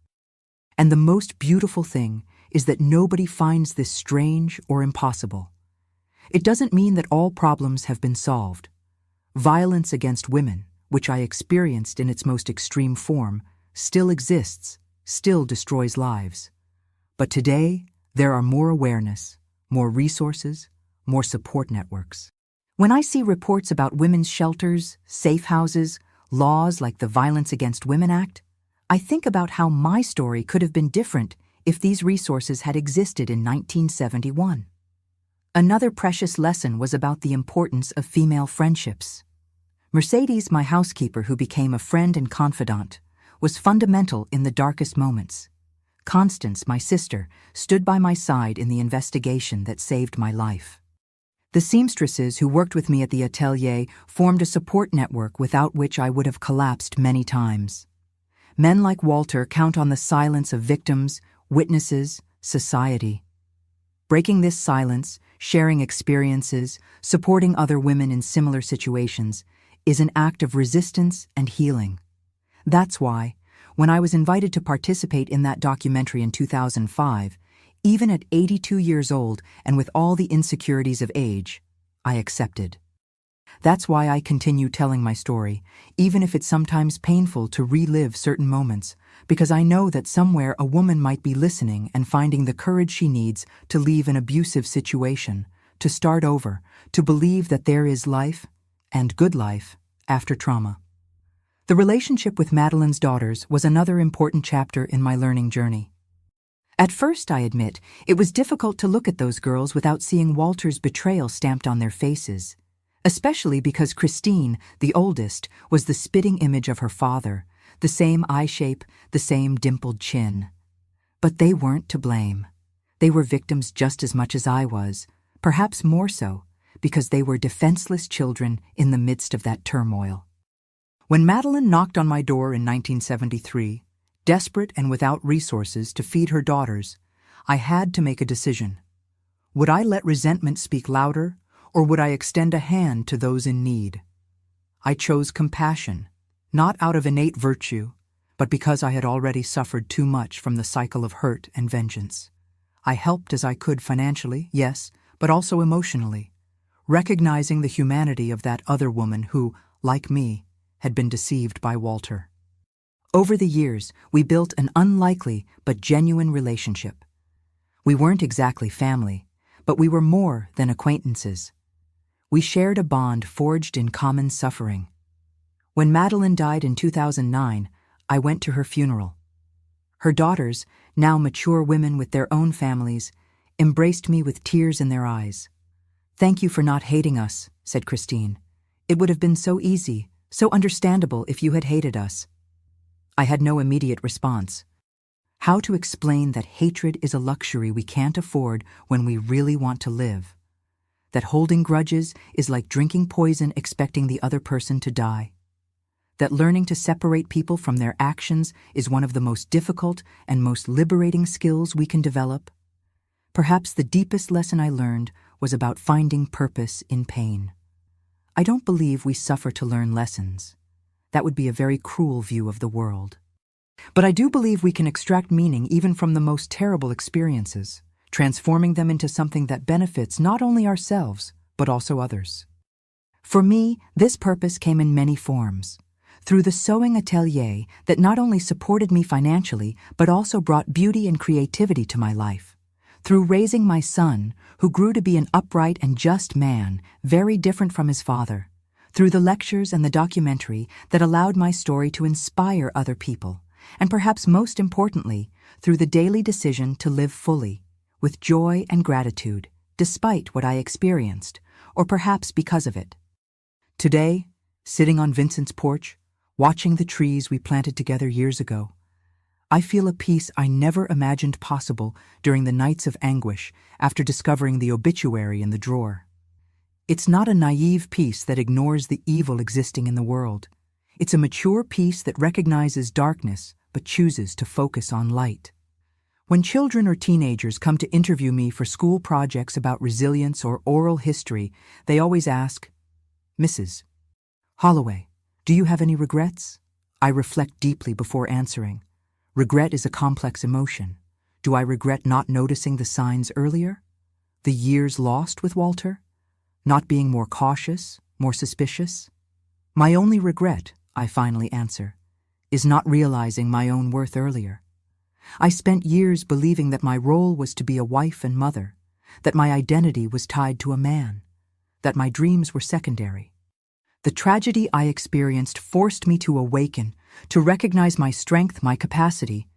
And the most beautiful thing is that nobody finds this strange or impossible. It doesn't mean that all problems have been solved. Violence against women, which I experienced in its most extreme form, still exists, still destroys lives. But today, there are more awareness, more resources, more support networks. When I see reports about women's shelters, safe houses, laws like the Violence Against Women Act, I think about how my story could have been different if these resources had existed in 1971. Another precious lesson was about the importance of female friendships. Mercedes, my housekeeper who became a friend and confidant, was fundamental in the darkest moments. Constance, my sister, stood by my side in the investigation that saved my life. The seamstresses who worked with me at the atelier formed a support network without which I would have collapsed many times. Men like Walter count on the silence of victims, witnesses, society. Breaking this silence, sharing experiences, supporting other women in similar situations, is an act of resistance and healing. That's why, when I was invited to participate in that documentary in 2005, even at 82 years old and with all the insecurities of age, I accepted. That's why I continue telling my story, even if it's sometimes painful to relive certain moments, because I know that somewhere a woman might be listening and finding the courage she needs to leave an abusive situation, to start over, to believe that there is life, and good life, after trauma. The relationship with Madeline's daughters was another important chapter in my learning journey. At first, I admit, it was difficult to look at those girls without seeing Walter's betrayal stamped on their faces, especially because Christine, the oldest, was the spitting image of her father, the same eye shape, the same dimpled chin. But they weren't to blame. They were victims just as much as I was, perhaps more so, because they were defenseless children in the midst of that turmoil. When Madeline knocked on my door in 1973, desperate and without resources to feed her daughters, I had to make a decision. Would I let resentment speak louder, or would I extend a hand to those in need? I chose compassion, not out of innate virtue, but because I had already suffered too much from the cycle of hurt and vengeance. I helped as I could financially, yes, but also emotionally, recognizing the humanity of that other woman who, like me, had been deceived by Walter. Over the years, we built an unlikely but genuine relationship. We weren't exactly family, but we were more than acquaintances. We shared a bond forged in common suffering. When Madeline died in 2009, I went to her funeral. Her daughters, now mature women with their own families, embraced me with tears in their eyes. "Thank you for not hating us," said Christine. "It would have been so easy, so understandable if you had hated us." I had no immediate response. How to explain that hatred is a luxury we can't afford when we really want to live. That holding grudges is like drinking poison expecting the other person to die. That learning to separate people from their actions is one of the most difficult and most liberating skills we can develop. Perhaps the deepest lesson I learned was about finding purpose in pain. I don't believe we suffer to learn lessons. That would be a very cruel view of the world. But I do believe we can extract meaning even from the most terrible experiences, transforming them into something that benefits not only ourselves, but also others. For me, this purpose came in many forms. Through the sewing atelier that not only supported me financially, but also brought beauty and creativity to my life. Through raising my son, who grew to be an upright and just man, very different from his father. Through the lectures and the documentary that allowed my story to inspire other people. And perhaps most importantly, through the daily decision to live fully, with joy and gratitude, despite what I experienced, or perhaps because of it. Today, sitting on Vincent's porch, watching the trees we planted together years ago, I feel a peace I never imagined possible during the nights of anguish after discovering the obituary in the drawer. It's not a naive peace that ignores the evil existing in the world. It's a mature peace that recognizes darkness but chooses to focus on light. When children or teenagers come to interview me for school projects about resilience or oral history, they always ask, "Mrs. Holloway, do you have any regrets?" I reflect deeply before answering. Regret is a complex emotion. Do I regret not noticing the signs earlier? The years lost with Walter? Not being more cautious, more suspicious? My only regret, I finally answer, is not realizing my own worth earlier. I spent years believing that my role was to be a wife and mother, that my identity was tied to a man, that my dreams were secondary. The tragedy I experienced forced me to awaken, to recognize my strength, my capacity.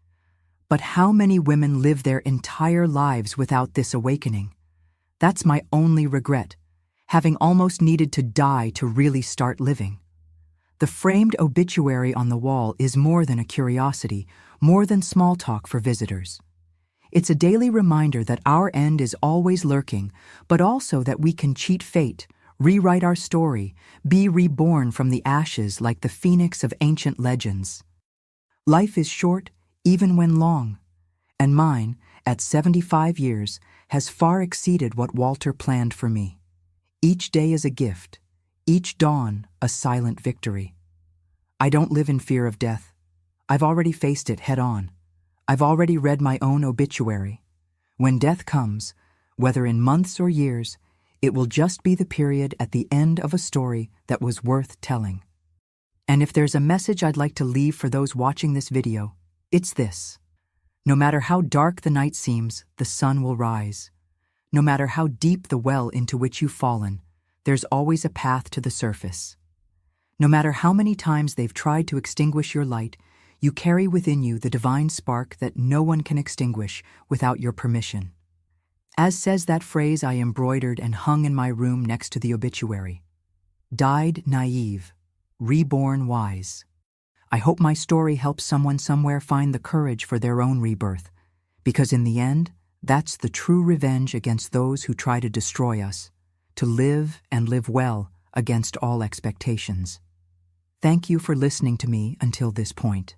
But how many women live their entire lives without this awakening? That's my only regret, having almost needed to die to really start living. The framed obituary on the wall is more than a curiosity, more than small talk for visitors. It's a daily reminder that our end is always lurking, but also that we can cheat fate, rewrite our story, be reborn from the ashes like the phoenix of ancient legends. Life is short, even when long, and mine, at 75 years, has far exceeded what Walter planned for me. Each day is a gift, each dawn a silent victory. I don't live in fear of death. I've already faced it head on. I've already read my own obituary. When death comes, whether in months or years, it will just be the period at the end of a story that was worth telling. And if there's a message I'd like to leave for those watching this video, it's this. No matter how dark the night seems, the sun will rise. No matter how deep the well into which you've fallen, there's always a path to the surface. No matter how many times they've tried to extinguish your light, you carry within you the divine spark that no one can extinguish without your permission. As says that phrase I embroidered and hung in my room next to the obituary. Died naive, reborn wise. I hope my story helps someone somewhere find the courage for their own rebirth, because in the end, that's the true revenge against those who try to destroy us, to live and live well against all expectations. Thank you for listening to me until this point.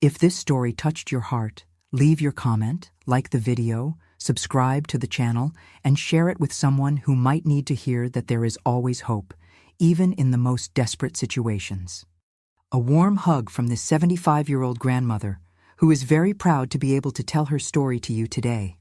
If this story touched your heart, leave your comment, like the video, subscribe to the channel, and share it with someone who might need to hear that there is always hope, even in the most desperate situations. A warm hug from this 75-year-old grandmother, who is very proud to be able to tell her story to you today.